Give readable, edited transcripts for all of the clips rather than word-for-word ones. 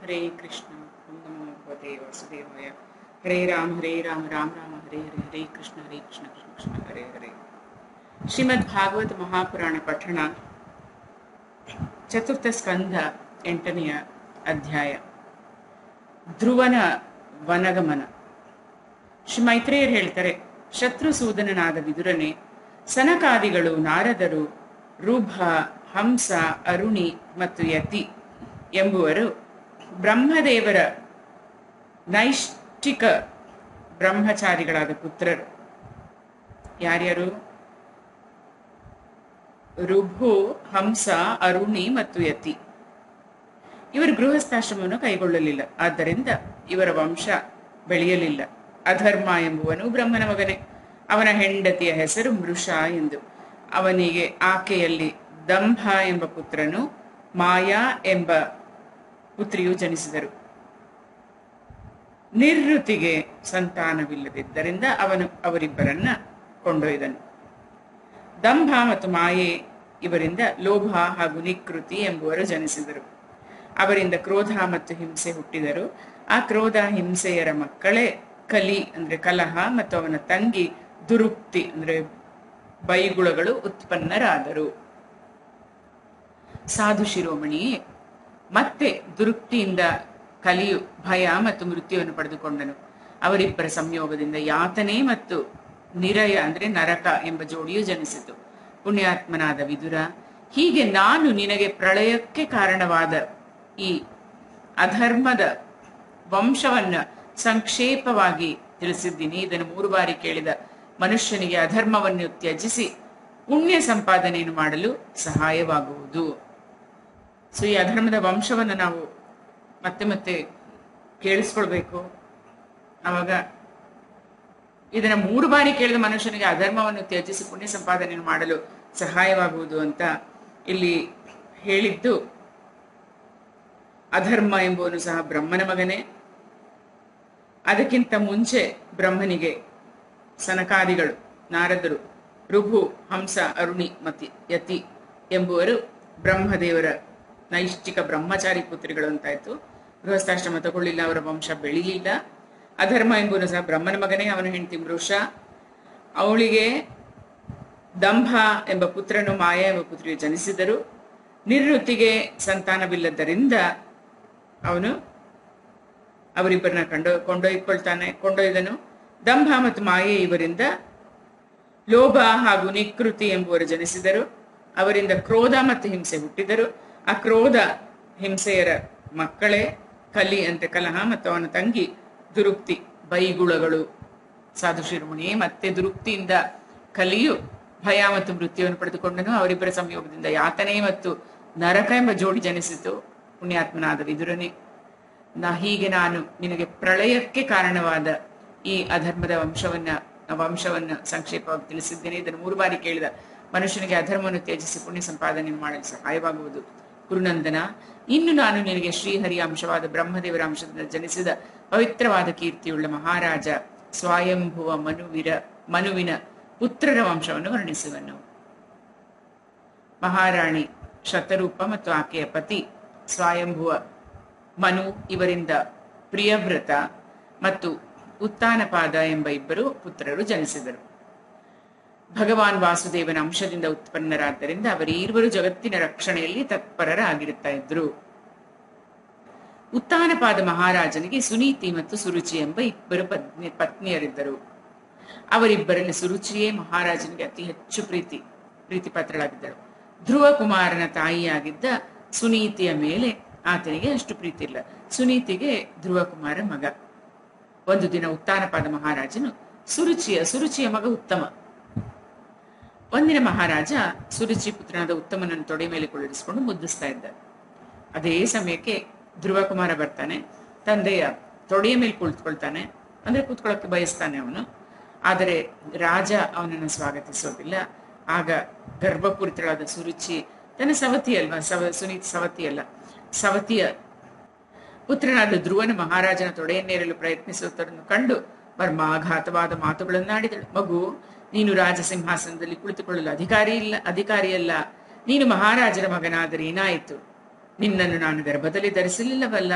हरे कृष्ण। ओम नमो भगवते वासुदेवाय। हरे राम राम राम हरे हरे, हरे कृष्ण कृष्ण कृष्ण हरे हरे। ಶ್ರೀಮದ್ ಭಾಗವತ ಮಹಾಪುರಾಣ ಪಠಣ, ಚತುರ್ಥ ಸ್ಕಂಧ, 8ನೆಯ ಅಧ್ಯಾಯ, ಧ್ರುವನ ವನಗಮನ. ಶ್ರೀ ಮೈತ್ರೇಯರು ಹೇಳ್ತಾರೆ, ಶತ್ರುಸೂದನನಾದ ವಿದುರನೇ, ಸನಕಾದಿಗಳು, ನಾರದರು, ರುಭ, ಹಂಸ, ಅರುಣಿ ಮತ್ತು ಯತಿ ಎಂಬುವರು ಬ್ರಹ್ಮದೇವರ ನೈಷ್ಠಿಕ ಬ್ರಹ್ಮಚಾರಿಗಳಾದ ಪುತ್ರರು. ಯಾರ್ಯಾರು? ರುಭು, ಹಂಸ, ಅರುಣಿ ಮತ್ತು ಯತಿ. ಇವರು ಗೃಹಸ್ಥಾಶ್ರಮವನ್ನು ಕೈಗೊಳ್ಳಲಿಲ್ಲ, ಆದ್ದರಿಂದ ಇವರ ವಂಶ ಬೆಳೆಯಲಿಲ್ಲ. ಅಧರ್ಮ ಎಂಬುವನು ಬ್ರಹ್ಮನ ಮಗನೇ. ಅವನ ಹೆಂಡತಿಯ ಹೆಸರು ಮೃಷ ಎಂದು. ಅವನಿಗೆ ಆಕೆಯಲ್ಲಿ ದಂಭ ಎಂಬ ಪುತ್ರನು, ಮಾಯಾ ಎಂಬ ಪುತ್ರಿಯು ಜನಿಸಿದರು. ನಿರ್ಋತಿಗೆ ಸಂತಾನವಿಲ್ಲದಿದ್ದರಿಂದ ಅವನು ಅವರಿಬ್ಬರನ್ನ ಕೊಂಡೊಯ್ದನು. ದಂಭ ಮತ್ತು ಮಾಯೆ ಇವರಿಂದ ಲೋಭ ಹಾಗೂ ನಿಕೃತಿ ಎಂಬುವರು ಜನಿಸಿದರು. ಅವರಿಂದ ಕ್ರೋಧ ಮತ್ತು ಹಿಂಸೆ ಹುಟ್ಟಿದರು. ಆ ಕ್ರೋಧ ಹಿಂಸೆಯರ ಮಕ್ಕಳೇ ಕಲಿ ಅಂದ್ರೆ ಕಲಹ ಮತ್ತು ಅವನ ತಂಗಿ ದುರುಕ್ತಿ ಅಂದ್ರೆ ಬೈಗುಳಗಳು ಉತ್ಪನ್ನರಾದರು. ಸಾಧು ಶಿರೋಮಣಿ, ಮತ್ತೆ ದುರುಕ್ತಿಯಿಂದ ಕಲಿಯು ಭಯ ಮತ್ತು ಮೃತ್ಯುವನ್ನು ಪಡೆದುಕೊಂಡನು. ಅವರಿಬ್ಬರ ಸಂಯೋಗದಿಂದ ಯಾತನೆ ಮತ್ತು ನಿರಯ ಅಂದ್ರೆ ನರಕ ಎಂಬ ಜೋಡಿಯು ಜನಿಸಿತು. ಪುಣ್ಯಾತ್ಮನಾದ ವಿದುರ, ಹೀಗೆ ನಾನು ನಿನಗೆ ಪ್ರಳಯಕ್ಕೆ ಕಾರಣವಾದ ಈ ಅಧರ್ಮದ ವಂಶವನ್ನ ಸಂಕ್ಷೇಪವಾಗಿ ತಿಳಿಸಿದ್ದೀನಿ. ಇದನ್ನು 3 ಬಾರಿ ಕೇಳಿದ ಮನುಷ್ಯನಿಗೆ ಅಧರ್ಮವನ್ನು ತ್ಯಜಿಸಿ ಪುಣ್ಯ ಸಂಪಾದನೆಯನ್ನು ಮಾಡಲು ಸಹಾಯವಾಗುವುದು. ಸೊ ಈ ಅಧರ್ಮದ ವಂಶವನ್ನು ನಾವು ಮತ್ತೆ ಮತ್ತೆ ಕೇಳಿಸ್ಕೊಳ್ಬೇಕು. ಅವಾಗ ಇದನ್ನ 3 ಬಾರಿ ಕೇಳಿದ ಮನುಷ್ಯನಿಗೆ ಅಧರ್ಮವನ್ನು ತ್ಯಜಿಸಿ ಪುಣ್ಯ ಸಂಪಾದನೆಯನ್ನು ಮಾಡಲು ಸಹಾಯವಾಗುವುದು ಅಂತ ಇಲ್ಲಿ ಹೇಳಿದ್ದು. ಅಧರ್ಮ ಎಂಬುವನು ಸಹ ಬ್ರಹ್ಮನ ಮಗನೇ. ಅದಕ್ಕಿಂತ ಮುಂಚೆ ಬ್ರಹ್ಮನಿಗೆ ಸನಕಾದಿಗಳು, ನಾರದರು, ರುಭು, ಹಂಸ, ಅರುಣಿ ಮತ್ತು ಯತಿ ಎಂಬುವರು ಬ್ರಹ್ಮದೇವರ ನೈಷ್ಠಿಕ ಬ್ರಹ್ಮಚಾರಿ ಪುತ್ರಿಗಳು ಅಂತಾಯ್ತು. ಗೃಹಸ್ಥಾಶ್ರಮ ತಗೊಳ್ಳಿಲ್ಲ, ಅವರ ವಂಶ ಬೆಳಿಲಿಲ್ಲ. ಅಧರ್ಮ ಎಂಬುವನು ಸಹ ಬ್ರಹ್ಮನ ಮಗನೇ. ಅವನ ಹೆಂಡತಿ ಮೃಷ, ಅವಳಿಗೆ ದಂಭ ಎಂಬ ಪುತ್ರನು, ಮಾಯಾ ಎಂಬ ಪುತ್ರಿಯು ಜನಿಸಿದರು. ನಿರ್ಋತಿಗೆ ಸಂತಾನವಿಲ್ಲದರಿಂದ ಅವನು ಅವರಿಬ್ಬರನ್ನ ಕೊಂಡೊಯ್ದನು. ದಂಭ ಮತ್ತು ಮಾಯೆ ಇವರಿಂದ ಲೋಭ ಹಾಗೂ ನಿಕೃತಿ ಎಂಬುವರು ಜನಿಸಿದರು. ಅವರಿಂದ ಕ್ರೋಧ ಮತ್ತು ಹಿಂಸೆ ಹುಟ್ಟಿದರು. ಆ ಕ್ರೋಧ ಹಿಂಸೆಯರ ಮಕ್ಕಳೇ ಕಲಿ ಅಂತ ಕಲಹ ಮತ್ತು ಅವನ ತಂಗಿ ದುರುಕ್ತಿ ಬೈಗುಳಗಳು. ಸಾಧು ಶಿರೋಮಣಿ, ಮತ್ತೆ ದುರುಕ್ತಿಯಿಂದ ಕಲಿಯು ಭಯ ಮತ್ತು ಮೃತ್ಯುವನ್ನು ಪಡೆದುಕೊಂಡನು. ಅವರಿಬ್ಬರ ಸಂಯೋಗದಿಂದ ಯಾತನೆ ಮತ್ತು ನರಕ ಎಂಬ ಜೋಡಿ ಜನಿಸಿತು. ಪುಣ್ಯಾತ್ಮನಾದ ವಿದುರನೇ, ಹೀಗೆ ನಾನು ನಿನಗೆ ಪ್ರಳಯಕ್ಕೆ ಕಾರಣವಾದ ಈ ಅಧರ್ಮದ ವಂಶವನ್ನ ಸಂಕ್ಷೇಪವಾಗಿ ತಿಳಿಸಿದ್ದೇನೆ. ಇದನ್ನು 3 ಬಾರಿ ಕೇಳಿದ ಮನುಷ್ಯನಿಗೆ ಅಧರ್ಮವನ್ನು ತ್ಯಜಿಸಿ ಪುಣ್ಯ ಸಂಪಾದನೆಯನ್ನು ಮಾಡಲು ಸಹಾಯವಾಗುವುದು. ಕುರುನಂದನ, ಇನ್ನು ನಾನು ನಿನಗೆ ಶ್ರೀಹರಿಯ ಅಂಶವಾದ ಬ್ರಹ್ಮದೇವರ ಅಂಶದಿಂದ ಜನಿಸಿದ ಪವಿತ್ರವಾದ ಕೀರ್ತಿಯುಳ್ಳ ಮಹಾರಾಜ ಸ್ವಯಂಭುವ ಮನುವಿನ ಪುತ್ರರ ವಂಶವನ್ನು ವರ್ಣಿಸುವನು. ಮಹಾರಾಣಿ ಶತರೂಪ ಮತ್ತು ಆಕೆಯ ಪತಿ ಸ್ವಯಂಭುವ ಮನು ಇವರಿಂದ ಪ್ರಿಯವ್ರತ ಮತ್ತು ಉತ್ತಾನಪಾದ ಎಂಬ ಇಬ್ಬರು ಪುತ್ರರು ಜನಿಸಿದರು. ಭಗವಾನ್ ವಾಸುದೇವನ ಅಂಶದಿಂದ ಉತ್ಪನ್ನರಾದ್ದರಿಂದ ಅವರೀರ್ವರು ಜಗತ್ತಿನ ರಕ್ಷಣೆಯಲ್ಲಿ ತತ್ಪರರಾಗಿರುತ್ತಾ ಇದ್ರು. ಉತ್ತಾನಪಾದ ಮಹಾರಾಜನಿಗೆ ಸುನೀತಿ ಮತ್ತು ಸುರುಚಿ ಎಂಬ ಇಬ್ಬರು ಪತ್ನಿಯರಿದ್ದರು. ಅವರಿಬ್ಬರಲ್ಲಿ ಸುರುಚಿಯೇ ಮಹಾರಾಜನಿಗೆ ಅತಿ ಹೆಚ್ಚು ಪ್ರೀತಿ ಪಾತ್ರಳಾಗಿದ್ದಳು. ಧ್ರುವ ಕುಮಾರನ ತಾಯಿಯಾಗಿದ್ದ ಸುನೀತಿಯ ಮೇಲೆ ಆತನಿಗೆ ಅಷ್ಟು ಪ್ರೀತಿ ಇಲ್ಲ. ಸುನೀತಿಗೆ ಧ್ರುವ ಕುಮಾರ ಮಗ. ಒಂದು ದಿನ ಉತ್ತಾನಪಾದ ಮಹಾರಾಜನು ಸುರುಚಿಯ ಮಗ ಉತ್ತಮ. ಒಂದಿನ ಮಹಾರಾಜ ಸುರುಚಿ ಪುತ್ರನಾದ ಉತ್ತಮನನ್ನು ತೊಡೆ ಮೇಲೆ ಕುಳ್ಳಿರಿಸಿಕೊಂಡು ಮುದ್ದಿಸ್ತಾ ಇದ್ದ. ಅದೇ ಸಮಯಕ್ಕೆ ಧ್ರುವ ಕುಮಾರ ಬರ್ತಾನೆ. ತಂದೆಯ ತೊಡೆಯ ಮೇಲೆ ಕುಳಿತುಕೊಳ್ತಾನೆ, ಅಂದ್ರೆ ಕೂತ್ಕೊಳ್ಳೋಕೆ ಬಯಸ್ತಾನೆ ಅವನು. ಆದರೆ ರಾಜ ಅವನನ್ನು ಸ್ವಾಗತಿಸೋದಿಲ್ಲ. ಆಗ ಗರ್ಭಪೂರಿತಳಾದ ಸುರುಚಿ ತನ್ನ ಸವತಿ ಅಲ್ವಾ, ಸುನೀತಿ ಸವತಿ ಅಲ್ಲ, ಸವತಿಯ ಪುತ್ರನಾದ ಧ್ರುವನ ಮಹಾರಾಜನ ತೊಡೆಯನ್ನೇರಲು ಪ್ರಯತ್ನಿಸುವುದನ್ನು ಕಂಡು ಮರ್ಮಾಘಾತವಾದ ಮಾತುಗಳನ್ನಾಡಿದಳು. ಮಗು, ನೀನು ರಾಜ ಸಿಂಹಾಸನದಲ್ಲಿ ಕುಳಿತುಕೊಳ್ಳಲು ಅಧಿಕಾರಿಯಲ್ಲ. ನೀನು ಮಹಾರಾಜರ ಮಗನಾದರೆ ಏನಾಯಿತು? ನಿನ್ನನ್ನು ನಾನು ಗರ್ಭದಲ್ಲಿ ಧರಿಸಲಿಲ್ಲವಲ್ಲ.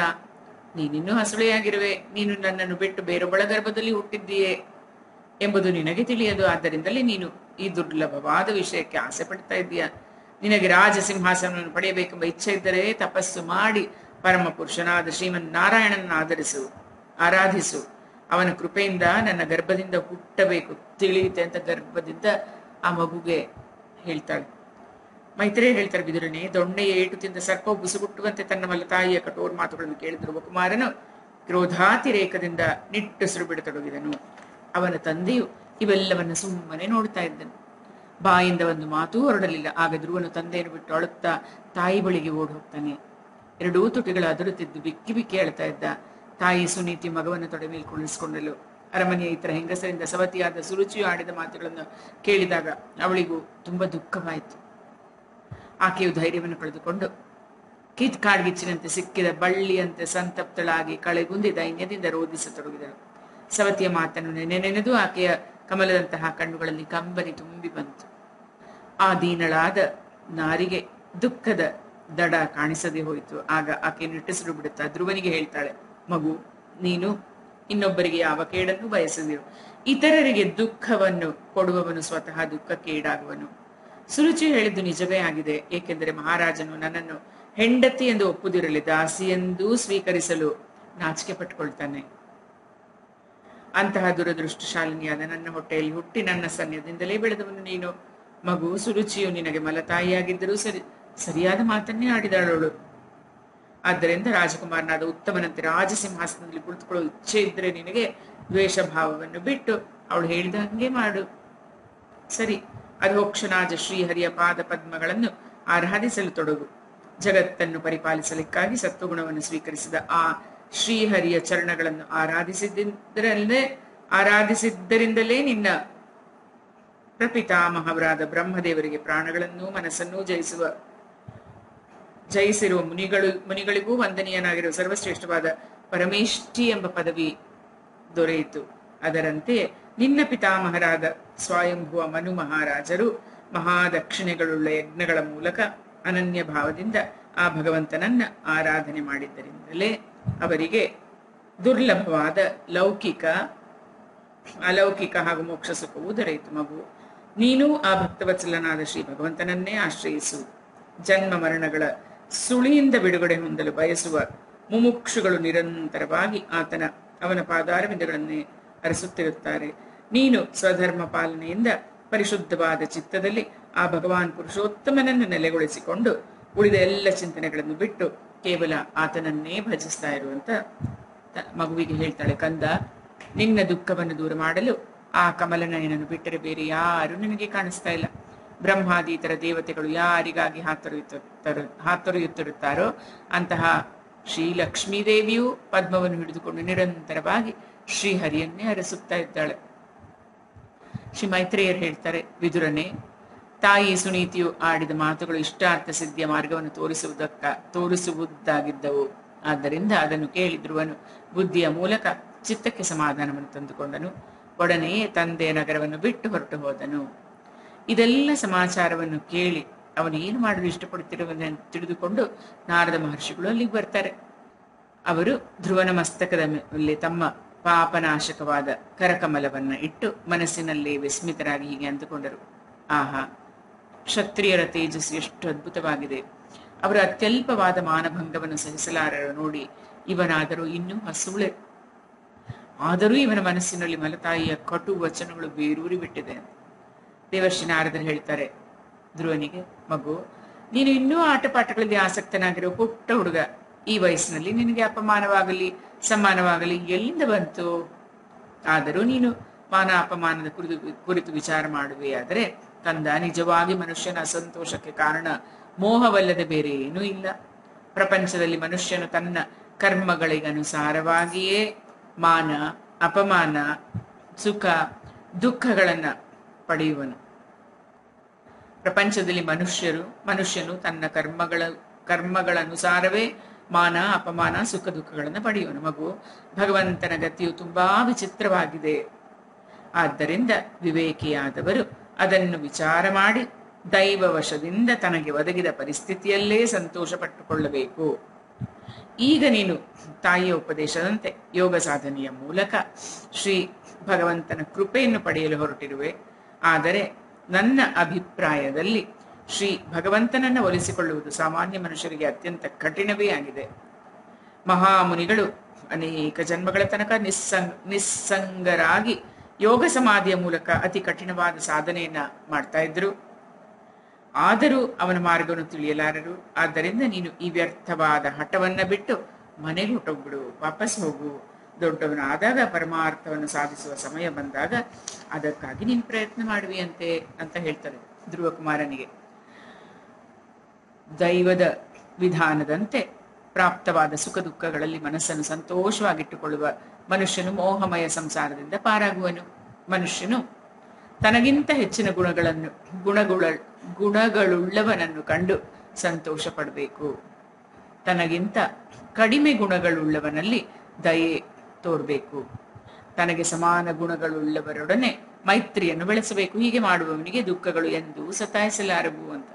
ನೀನಿನ್ನೂ ಹಸುಳೆಯಾಗಿರುವೆ, ನೀನು ನನ್ನನ್ನು ಬಿಟ್ಟು ಬೇರೊಬ್ಬಳ ಗರ್ಭದಲ್ಲಿ ಹುಟ್ಟಿದ್ದೀಯೇ ಎಂಬುದು ನಿನಗೆ ತಿಳಿಯದು. ಆದ್ದರಿಂದಲೇ ನೀನು ಈ ದುರ್ಲಭವಾದ ವಿಷಯಕ್ಕೆ ಆಸೆ ಪಡ್ತಾ ಇದ್ದೀಯ. ನಿನಗೆ ರಾಜ ಸಿಂಹಾಸನವನ್ನು ಪಡೆಯಬೇಕೆಂಬ ಇಚ್ಛೆ ಇದ್ದರೆ ತಪಸ್ಸು ಮಾಡಿ ಪರಮ ಪುರುಷನಾದ ಶ್ರೀಮನ್ ನಾರಾಯಣನ ಆರಾಧಿಸು. ಅವನ ಕೃಪೆಯಿಂದ ನನ್ನ ಗರ್ಭದಿಂದ ಹುಟ್ಟಬೇಕು ತಿಳಿಯುತ್ತೆ ಅಂತ ಗರ್ಭದಿಂದ ಆ ಮಗುಗೆ ಹೇಳ್ತಾಳೆ. ಮೈತ್ರೇಯ ಹೇಳ್ತಾರೆ, ವಿದುರನೇ, ದೊಣ್ಣೆಯ ಏಟು ತಿಂದ ಸರ್ಪವು ಬುಸುಗುಟ್ಟುವಂತೆ ತನ್ನ ಮಲತಾಯಿಯ ಕಠೋರ ಮಾತುಗಳನ್ನು ಕೇಳಿದಿರುವ ಕುಮಾರನು ಕ್ರೋಧಾತಿರೇಕದಿಂದ ನಿಟ್ಟುಸಿರು ಬಿಡತೊಡಗಿದನು. ಅವನ ತಂದೆಯು ಇವೆಲ್ಲವನ್ನು ಸುಮ್ಮನೆ ನೋಡ್ತಾ ಇದ್ದನು. ಬಾಯಿಂದ ಒಂದು ಮಾತೂ ಹೊರಡಲಿಲ್ಲ. ಆಗ ಧ್ರುವನು ತಂದೆಯನ್ನು ಬಿಟ್ಟು ಅಳುತ್ತಾ ತಾಯಿ ಬಳಿಗೆ ಓಡಿ ಹೋಗ್ತಾನೆ. ಎರಡೂ ತುಟಿಗಳು ಅದರುತ್ತಿದ್ದು ಬಿಕ್ಕಿ ಬಿಕ್ಕಿ ಅಳ್ತಾ ಇದ್ದ. ತಾಯಿ ಸುನೀತಿ ಮಗವನ್ನು ತೊಡೆ ಮೇಲೆ ಕುಳಿಸ್ಕೊಂಡಳು. ಅರಮನೆಯ ಇತರ ಹೆಂಗಸರಿಂದ ಸವತಿಯಾದ ಸುರುಚಿಯು ಆಡಿದ ಮಾತುಗಳನ್ನು ಕೇಳಿದಾಗ ಅವಳಿಗೂ ತುಂಬಾ ದುಃಖವಾಯಿತು. ಆಕೆಯು ಧೈರ್ಯವನ್ನು ಕಳೆದುಕೊಂಡು ಕಾಡ್ಗಿಚ್ಚಿನಂತೆ ಸಿಕ್ಕಿದ ಬಳ್ಳಿಯಂತೆ ಸಂತಪ್ತಳಾಗಿ ಕಳೆಗುಂದಿ ದೈನ್ಯದಿಂದ ರೋಧಿಸತೊಡಗಿದಳು. ಸವತಿಯ ಮಾತನ್ನು ನೆನೆದು ಆಕೆಯ ಕಮಲದಂತಹ ಕಣ್ಣುಗಳಲ್ಲಿ ಕಂಬನಿ ತುಂಬಿ ಬಂತು. ಆ ದೀನಳಾದ ನಾರಿಗೆ ದುಃಖದ ದಡ ಕಾಣಿಸದೆ ಹೋಯಿತು. ಆಗ ಆಕೆ ನಿಟ್ಟುಸಿರು ಬಿಡುತ್ತಾ ಧ್ರುವನಿಗೆ ಹೇಳ್ತಾಳೆ, ಮಗು, ನೀನು ಇನ್ನೊಬ್ಬರಿಗೆ ಯಾವ ಕೇಡನ್ನು ಬಯಸದಿರು. ಇತರರಿಗೆ ದುಃಖವನ್ನು ಕೊಡುವವನು ಸ್ವತಃ ದುಃಖಕ್ಕೆ ಈಡಾಗುವನು. ಸುರುಚಿ ಹೇಳಿದ್ದು ನಿಜವೇ ಆಗಿದೆ. ಏಕೆಂದರೆ ಮಹಾರಾಜನು ನನ್ನನ್ನು ಹೆಂಡತಿ ಎಂದು ಒಪ್ಪುದಿರಲಿ, ದಾಸಿ ಎಂದೂ ಸ್ವೀಕರಿಸಲು ನಾಚಿಕೆ ಪಟ್ಟುಕೊಳ್ತಾನೆ. ಅಂತಹ ದುರದೃಷ್ಟಶಾಲಿನಿಯಾದ ನನ್ನ ಹೊಟ್ಟೆಯಲ್ಲಿ ಹುಟ್ಟಿ ನನ್ನ ಸನ್ಯದಿಂದಲೇ ಬೆಳೆದವನು ನೀನು. ಮಗು, ಸುರುಚಿಯು ನಿನಗೆ ಮಲತಾಯಿಯಾಗಿದ್ದರೂ ಸರಿಯಾದ ಮಾತನ್ನೇ ಆಡಿದಾಳವಳು. ಆದ್ದರಿಂದ ರಾಜಕುಮಾರನಾದ ಉತ್ತಮನಂತೆ ರಾಜಸಿಂಹಾಸನದಲ್ಲಿ ಕುಳಿತುಕೊಳ್ಳುವ ಇಚ್ಛೆ ಇದ್ರೆ ನಿನಗೆ ದ್ವೇಷ ಭಾವವನ್ನು ಬಿಟ್ಟು ಅವಳು ಹೇಳಿದ ಹಂಗೆ ಮಾಡು. ಸರಿ, ಅಧೋಕ್ಷನಾದ ಶ್ರೀಹರಿಯ ಪಾದ ಪದ್ಮಗಳನ್ನು ಆರಾಧಿಸಲು ತೊಡಗು. ಜಗತ್ತನ್ನು ಪರಿಪಾಲಿಸಲಿಕ್ಕಾಗಿ ಸತ್ವಗುಣವನ್ನು ಸ್ವೀಕರಿಸಿದ ಆ ಶ್ರೀಹರಿಯ ಚರಣಗಳನ್ನು ಆರಾಧಿಸಿದ್ದರಿಂದಲೇ ನಿನ್ನ ಪ್ರಪಿತಾಮಹವರಾದ ಬ್ರಹ್ಮದೇವರಿಗೆ ಪ್ರಾಣಗಳನ್ನೂ ಮನಸ್ಸನ್ನೂ ಜಯಿಸಿರುವ ಮುನಿಗಳಿಗೂ ವಂದನೀಯನಾಗಿರುವ ಸರ್ವಶ್ರೇಷ್ಠವಾದ ಪರಮೇಷ್ಠಿ ಎಂಬ ಪದವಿ ದೊರೆಯಿತು. ಅದರಂತೆ ನಿನ್ನ ಪಿತಾಮಹರಾದ ಸ್ವಯಂಭುವ ಮನು ಮಹಾರಾಜರು ಮಹಾದಕ್ಷಿಣೆಗಳುಳ್ಳ ಯಜ್ಞಗಳ ಮೂಲಕ ಅನನ್ಯ ಭಾವದಿಂದ ಆ ಭಗವಂತನನ್ನ ಆರಾಧನೆ ಮಾಡಿದ್ದರಿಂದಲೇ ಅವರಿಗೆ ದುರ್ಲಭವಾದ ಲೌಕಿಕ, ಅಲೌಕಿಕ ಹಾಗೂ ಮೋಕ್ಷ ಸುಖವೂ ದೊರೆಯಿತು. ಮಗು, ನೀನು ಆ ಭಕ್ತವತ್ಸಲನಾದ ಶ್ರೀ ಭಗವಂತನನ್ನೇ ಆಶ್ರಯಿಸು. ಜನ್ಮ ಮರಣಗಳ ಸುಳಿಯಿಂದ ಬಿಡುಗಡೆ ಹೊಂದಲು ಬಯಸುವ ಮುಮುಕ್ಷುಗಳು ನಿರಂತರವಾಗಿ ಅವನ ಪಾದಾರವಿಂದಗಳನ್ನೇ ಅರಸುತ್ತಿರುತ್ತಾರೆ. ನೀನು ಸ್ವಧರ್ಮ ಪಾಲನೆಯಿಂದ ಪರಿಶುದ್ಧವಾದ ಚಿತ್ತದಲ್ಲಿ ಆ ಭಗವಾನ್ ಪುರುಷೋತ್ತಮನನ್ನು ನೆಲೆಗೊಳಿಸಿಕೊಂಡು ಉಳಿದ ಎಲ್ಲ ಚಿಂತನೆಗಳನ್ನು ಬಿಟ್ಟು ಕೇವಲ ಆತನನ್ನೇ ಭಜಿಸ್ತಾ ಇರುವಂತ ಮಗುವಿಗೆ ಹೇಳ್ತಾಳೆ, ಕಂದ, ನಿನ್ನ ದುಃಖವನ್ನು ದೂರ ಮಾಡಲು ಆ ಕಮಲನಯನನ್ನು ಬಿಟ್ಟರೆ ಬೇರೆ ಯಾರು ನಿನಗೆ ಕಾಣಿಸ್ತಾ ಇಲ್ಲ. ಬ್ರಹ್ಮಾದೀತರ ದೇವತೆಗಳು ಯಾರಿಗಾಗಿ ಹಾತೊರೆಯುತ್ತಿರುತ್ತಾರೋ ಅಂತಹ ಶ್ರೀ ಲಕ್ಷ್ಮೀದೇವಿಯು ಪದ್ಮವನ್ನು ಹಿಡಿದುಕೊಂಡು ನಿರಂತರವಾಗಿ ಶ್ರೀಹರಿಯನ್ನೇ ಅರಸುತ್ತಾ ಇದ್ದಾಳೆ. ಶ್ರೀ ಮೈತ್ರೇಯರು ಹೇಳ್ತಾರೆ, ವಿದುರನೇ, ತಾಯಿ ಸುನೀತಿಯು ಆಡಿದ ಮಾತುಗಳು ಇಷ್ಟಾರ್ಥ ಸಿದ್ಧಿಯ ಮಾರ್ಗವನ್ನು ತೋರಿಸುವುದಾಗಿದ್ದವು. ಆದ್ದರಿಂದ ಅದನ್ನು ಕೇಳಿ ಧ್ರುವನು ಬುದ್ಧಿಯ ಮೂಲಕ ಚಿತ್ತಕ್ಕೆ ಸಮಾಧಾನವನ್ನು ತಂದುಕೊಂಡನು. ಒಡನೆಯೇ ತಂದೆಯ ನಗರವನ್ನು ಬಿಟ್ಟು ಹೊರಟು ಹೋದನು. ಇದೆಲ್ಲ ಸಮಾಚಾರವನ್ನು ಕೇಳಿ ಅವನು ಏನು ಮಾಡಲು ಇಷ್ಟಪಡುತ್ತಿರುವುದನ್ನು ತಿಳಿದುಕೊಂಡು ನಾರದ ಮಹರ್ಷಿಗಳು ಅಲ್ಲಿಗೆ ಬರ್ತಾರೆ. ಅವರು ಧ್ರುವನ ಮಸ್ತಕದ ಮೇಲೆ ತಮ್ಮ ಪಾಪನಾಶಕವಾದ ಕರಕಮಲವನ್ನ ಇಟ್ಟು ಮನಸ್ಸಿನಲ್ಲಿ ವಿಸ್ಮಿತರಾಗಿ ಹೀಗೆ ಅಂದುಕೊಂಡರು, ಆಹಾ, ಕ್ಷತ್ರಿಯರ ತೇಜಸ್ಸು ಎಷ್ಟು ಅದ್ಭುತವಾಗಿದೆ. ಅವರ ಅತ್ಯಲ್ಪವಾದ ಮಾನಭಂಗವನ್ನು ಸಹಿಸಲಾರರು ನೋಡಿ ಇವನಾದರೂ ಇನ್ನೂ ಹಸುಳೆ. ಆದರೂ ಇವನ ಮನಸ್ಸಿನಲ್ಲಿ ಮಲತಾಯಿಯ ಕಟು ವಚನಗಳು ಬೇರೂರಿ ಬಿಟ್ಟಿದೆ. ದೇವರ್ಷಿ ನಾರದರು ಹೇಳ್ತಾರೆ ಧ್ರುವನಿಗೆ, ಮಗು, ನೀನು ಇನ್ನೂ ಆಟಪಾಠಗಳಲ್ಲಿ ಆಸಕ್ತನಾಗಿರೋ ಪುಟ್ಟ ಹುಡುಗ. ಈ ವಯಸ್ಸಿನಲ್ಲಿ ನಿನಗೆ ಅಪಮಾನವಾಗಲಿ ಸಮ್ಮಾನವಾಗಲಿ ಎಲ್ಲಿಂದ ಬಂತು? ಆದರೂ ನೀನು ಮಾನ ಅಪಮಾನದ ಕುರಿತು ವಿಚಾರ ಮಾಡುವೆಯಾದರೆ ಕಂದ, ನಿಜವಾಗಿ ಮನುಷ್ಯನ ಅಸಂತೋಷಕ್ಕೆ ಕಾರಣ ಮೋಹವಲ್ಲದೆ ಬೇರೆ ಏನೂ ಇಲ್ಲ. ಪ್ರಪಂಚದಲ್ಲಿ ಮನುಷ್ಯನು ತನ್ನ ಕರ್ಮಗಳಿಗನುಸಾರವಾಗಿಯೇ ಮಾನ ಅಪಮಾನ ಸುಖ ದುಃಖಗಳನ್ನ ಪಡೆಯುವನು. ಪ್ರಪಂಚದಲ್ಲಿ ಮನುಷ್ಯನು ತನ್ನ ಕರ್ಮಗಳನುಸಾರವೇ ಮಾನ ಅಪಮಾನ ಸುಖ ದುಃಖಗಳನ್ನು ಪಡೆಯುವನು. ಮಗು, ಭಗವಂತನ ಗತಿಯು ತುಂಬಾ ವಿಚಿತ್ರವಾಗಿದೆ. ಆದ್ದರಿಂದ ವಿವೇಕಿಯಾದವರು ಅದನ್ನು ವಿಚಾರ ಮಾಡಿ ದೈವ ವಶದಿಂದ ತನಗೆ ಒದಗಿದ ಪರಿಸ್ಥಿತಿಯಲ್ಲೇ ಸಂತೋಷ ಪಟ್ಟುಕೊಳ್ಳಬೇಕು. ಈಗ ನೀನು ತಾಯಿಯ ಉಪದೇಶದಂತೆ ಯೋಗ ಸಾಧನೆಯ ಮೂಲಕ ಶ್ರೀ ಭಗವಂತನ ಕೃಪೆಯನ್ನು ಪಡೆಯಲು ಹೊರಟಿರುವೆ. ಆದರೆ ನನ್ನ ಅಭಿಪ್ರಾಯದಲ್ಲಿ ಶ್ರೀ ಭಗವಂತನನ್ನ ಒಲಿಸಿಕೊಳ್ಳುವುದು ಸಾಮಾನ್ಯ ಮನುಷ್ಯರಿಗೆ ಅತ್ಯಂತ ಕಠಿಣವೇ ಆಗಿದೆ. ಮಹಾಮುನಿಗಳು ಅನೇಕ ಜನ್ಮಗಳ ತನಕ ನಿಸ್ಸಂಗರಾಗಿ ಯೋಗ ಸಮಾಧಿಯ ಮೂಲಕ ಅತಿ ಕಠಿಣವಾದ ಸಾಧನೆಯನ್ನ ಮಾಡ್ತಾ ಇದ್ರು. ಆದರೂ ಅವನ ಮಾರ್ಗವನ್ನು ತಿಳಿಯಲಾರರು. ಆದ್ದರಿಂದ ನೀನು ಈ ವ್ಯರ್ಥವಾದ ಹಠವನ್ನ ಬಿಟ್ಟು ಮನೆಗೆ ಹೊಟ್ಟೋಗ್ಬಿಡು, ವಾಪಸ್ ಹೋಗು. ದೊಡ್ಡವನಾದಾಗ ಪರಮಾರ್ಥವನ್ನು ಸಾಧಿಸುವ ಸಮಯ ಬಂದಾಗ ಅದಕ್ಕಾಗಿ ನೀನು ಪ್ರಯತ್ನ ಮಾಡುವಿಯಂತೆ ಅಂತ ಹೇಳ್ತಾರೆ ಧ್ರುವಕುಮಾರನಿಗೆ. ದೈವದ ವಿಧಾನದಂತೆ ಪ್ರಾಪ್ತವಾದ ಸುಖ ದುಃಖಗಳಲ್ಲಿ ಮನಸ್ಸನ್ನು ಸಂತೋಷವಾಗಿಟ್ಟುಕೊಳ್ಳುವ ಮನುಷ್ಯನು ಮೋಹಮಯ ಸಂಸಾರದಿಂದ ಪಾರಾಗುವನು. ಮನುಷ್ಯನು ತನಗಿಂತ ಹೆಚ್ಚಿನ ಗುಣಗಳುಳ್ಳವನನ್ನು ಕಂಡು ಸಂತೋಷ ಪಡಬೇಕು. ತನಗಿಂತ ಕಡಿಮೆ ಗುಣಗಳುಳ್ಳವನಲ್ಲಿ ದಯೆ ತೋರ್ಬೇಕು. ತನಗೆ ಸಮಾನ ಗುಣಗಳುಳ್ಳವರೊಡನೆ ಮೈತ್ರಿಯನ್ನು ಬೆಳೆಸಬೇಕು. ಹೀಗೆ ಮಾಡುವವನಿಗೆ ದುಃಖಗಳು ಎಂದೂ ಸತಾಯಿಸಲಾರವು ಅಂತ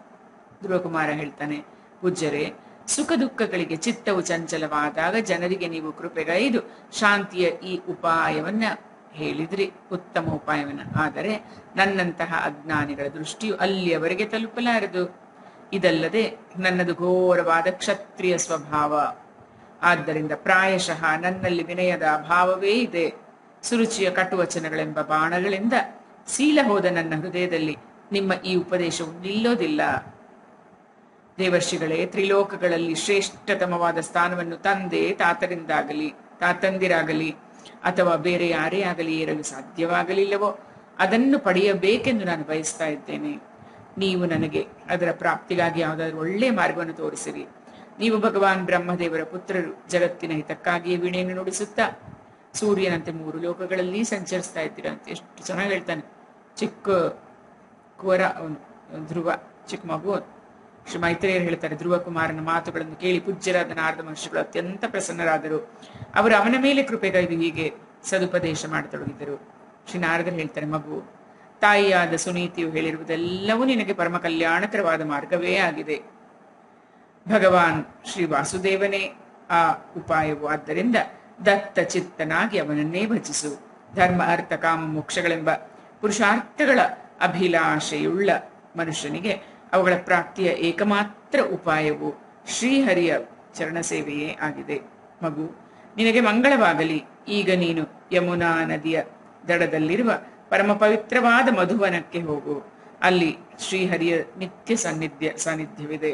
ಧ್ರುವಕುಮಾರ ಹೇಳ್ತಾನೆ. ಪೂಜ್ಯರೇ, ಸುಖ ದುಃಖಗಳಿಗೆ ಚಿತ್ತವು ಚಂಚಲವಾದಾಗ ಜನರಿಗೆ ನೀವು ಕೃಪೆಗೈದು ಶಾಂತಿಯ ಈ ಉಪಾಯವನ್ನ ಹೇಳಿದ್ರಿ, ಉತ್ತಮ ಉಪಾಯವನ್ನ. ಆದರೆ ನನ್ನಂತಹ ಅಜ್ಞಾನಿಗಳ ದೃಷ್ಟಿಯು ಅಲ್ಲಿಯವರೆಗೆ ತಲುಪಲಾರದು. ಇದಲ್ಲದೆ ನನ್ನದು ಘೋರವಾದ ಕ್ಷತ್ರಿಯ ಸ್ವಭಾವ. ಆದ್ದರಿಂದ ಪ್ರಾಯಶಃ ನನ್ನಲ್ಲಿ ವಿನಯದ ಅಭಾವವೇ ಇದೆ. ಸುರುಚಿಯ ಕಟುವಚನಗಳೆಂಬ ಬಾಣಗಳಿಂದ ಸೀಲ ಹೋದ ನನ್ನ ಹೃದಯದಲ್ಲಿ ನಿಮ್ಮ ಈ ಉಪದೇಶವು ನಿಲ್ಲೋದಿಲ್ಲ. ದೇವರ್ಷಿಗಳೇ, ತ್ರಿಲೋಕಗಳಲ್ಲಿ ಶ್ರೇಷ್ಠತಮವಾದ ಸ್ಥಾನವನ್ನು ತಂದೆ ತಾತಂದಿರಾಗಲಿ ಅಥವಾ ಬೇರೆ ಯಾರೇ ಆಗಲಿ ಏರಲು ಸಾಧ್ಯವಾಗಲಿಲ್ಲವೋ ಅದನ್ನು ಪಡೆಯಬೇಕೆಂದು ನಾನು ಬಯಸ್ತಾ ಇದ್ದೇನೆ. ನೀವು ನನಗೆ ಅದರ ಪ್ರಾಪ್ತಿಗಾಗಿ ಯಾವುದಾದ್ರೂ ಒಳ್ಳೆಯ ಮಾರ್ಗವನ್ನು ತೋರಿಸಿರಿ. ನೀವು ಭಗವಾನ್ ಬ್ರಹ್ಮದೇವರ ಪುತ್ರರು. ಜಗತ್ತಿನ ಹಿತಕ್ಕಾಗಿಯೇ ವೀಣೆಯನ್ನು ನುಡಿಸುತ್ತಾ ಸೂರ್ಯನಂತೆ 3 ಲೋಕಗಳಲ್ಲಿ ಸಂಚರಿಸ್ತಾ ಇದ್ದೀರಾ ಅಂತ ಎಷ್ಟು ಚೆನ್ನಾಗಿ ಹೇಳ್ತಾನೆ. ಚಿಕ್ಕ ಕುವರ ಅವನು, ಧ್ರುವ ಚಿಕ್ಕ ಮಗು. ಶ್ರೀ ಮೈತ್ರೇಯರು ಹೇಳ್ತಾರೆ, ಧ್ರುವಕುಮಾರನ ಮಾತುಗಳನ್ನು ಕೇಳಿ ಪೂಜ್ಯರಾದ ನಾರದ ಮಹರ್ಷಿಗಳು ಅತ್ಯಂತ ಪ್ರಸನ್ನರಾದರು. ಅವರು ಅವನ ಮೇಲೆ ಕೃಪೆಗೈದು ಹೀಗೆ ಸದುಪದೇಶ ಮಾಡತೊಡಗಿದರು. ಶ್ರೀ ನಾರದರು ಹೇಳ್ತಾರೆ, ಮಗು, ತಾಯಿಯಾದ ಸುನೀತಿಯು ಹೇಳಿರುವುದೆಲ್ಲವೂ ನಿನಗೆ ಪರಮ ಕಲ್ಯಾಣಕರವಾದ ಮಾರ್ಗವೇ ಆಗಿದೆ. ಭಗವಾನ್ ಶ್ರೀ ವಾಸುದೇವನೇ ಆ ಉಪಾಯವು. ಆದ್ದರಿಂದ ದತ್ತ ಚಿತ್ತನಾಗಿ ಅವನನ್ನೇ ಭಜಿಸು. ಧರ್ಮ, ಅರ್ಥ, ಕಾಮ, ಮೋಕ್ಷಗಳೆಂಬ ಪುರುಷಾರ್ಥಗಳ ಅಭಿಲಾಷೆಯುಳ್ಳ ಮನುಷ್ಯನಿಗೆ ಅವುಗಳ ಪ್ರಾಪ್ತಿಯ ಏಕಮಾತ್ರ ಉಪಾಯವು ಶ್ರೀಹರಿಯ ಚರಣ ಸೇವೆಯೇ ಆಗಿದೆ. ಮಗು, ನಿನಗೆ ಮಂಗಳವಾಗಲಿ. ಈಗ ನೀನು ಯಮುನಾ ನದಿಯ ದಡದಲ್ಲಿರುವ ಪರಮ ಪವಿತ್ರವಾದ ಮಧುವನಕ್ಕೆ ಹೋಗು. ಅಲ್ಲಿ ಶ್ರೀಹರಿಯ ನಿತ್ಯ ಸಾನ್ನಿಧ್ಯವಿದೆ.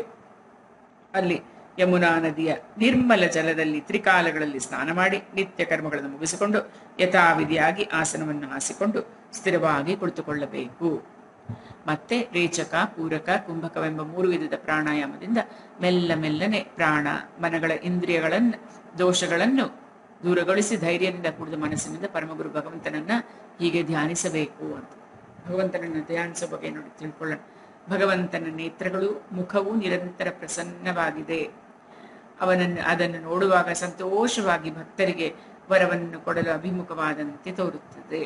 ಅಲ್ಲಿ ಯಮುನಾ ನದಿಯ ನಿರ್ಮಲ ಜಲದಲ್ಲಿ ತ್ರಿಕಾಲಗಳಲ್ಲಿ ಸ್ನಾನ ಮಾಡಿ ನಿತ್ಯ ಕರ್ಮಗಳನ್ನು ಮುಗಿಸಿಕೊಂಡು ಯಥಾವಿಧಿಯಾಗಿ ಆಸನವನ್ನು ಹಾಸಿಕೊಂಡು ಸ್ಥಿರವಾಗಿ ಕುಳಿತುಕೊಳ್ಳಬೇಕು. ಮತ್ತೆ ರೇಚಕ, ಪೂರಕ, ಕುಂಭಕವೆಂಬ 3 ವಿಧದ ಪ್ರಾಣಾಯಾಮದಿಂದ ಮೆಲ್ಲನೆ ಪ್ರಾಣ ಮನಗಳ ಇಂದ್ರಿಯಗಳನ್ನು ದೋಷಗಳನ್ನು ದೂರಗೊಳಿಸಿ ಧೈರ್ಯದಿಂದ ಕೂಡಿದ ಮನಸ್ಸಿನಿಂದ ಪರಮಗುರು ಭಗವಂತನನ್ನ ಹೀಗೆ ಧ್ಯಾನಿಸಬೇಕು ಅಂತ. ಭಗವಂತನನ್ನ ಧ್ಯಾನಿಸೋ ಬಗ್ಗೆ ನೋಡಿ ತಿಳ್ಕೊಳ್ಳೋಣ. ಭಗವಂತನ ನೇತ್ರಗಳು, ಮುಖವು ನಿರಂತರ ಪ್ರಸನ್ನವಾಗಿದೆ. ಅದನ್ನು ನೋಡುವಾಗ ಸಂತೋಷವಾಗಿ ಭಕ್ತರಿಗೆ ವರವನ್ನು ಕೊಡಲು ಅಭಿಮುಖವಾದಂತೆ ತೋರುತ್ತದೆ.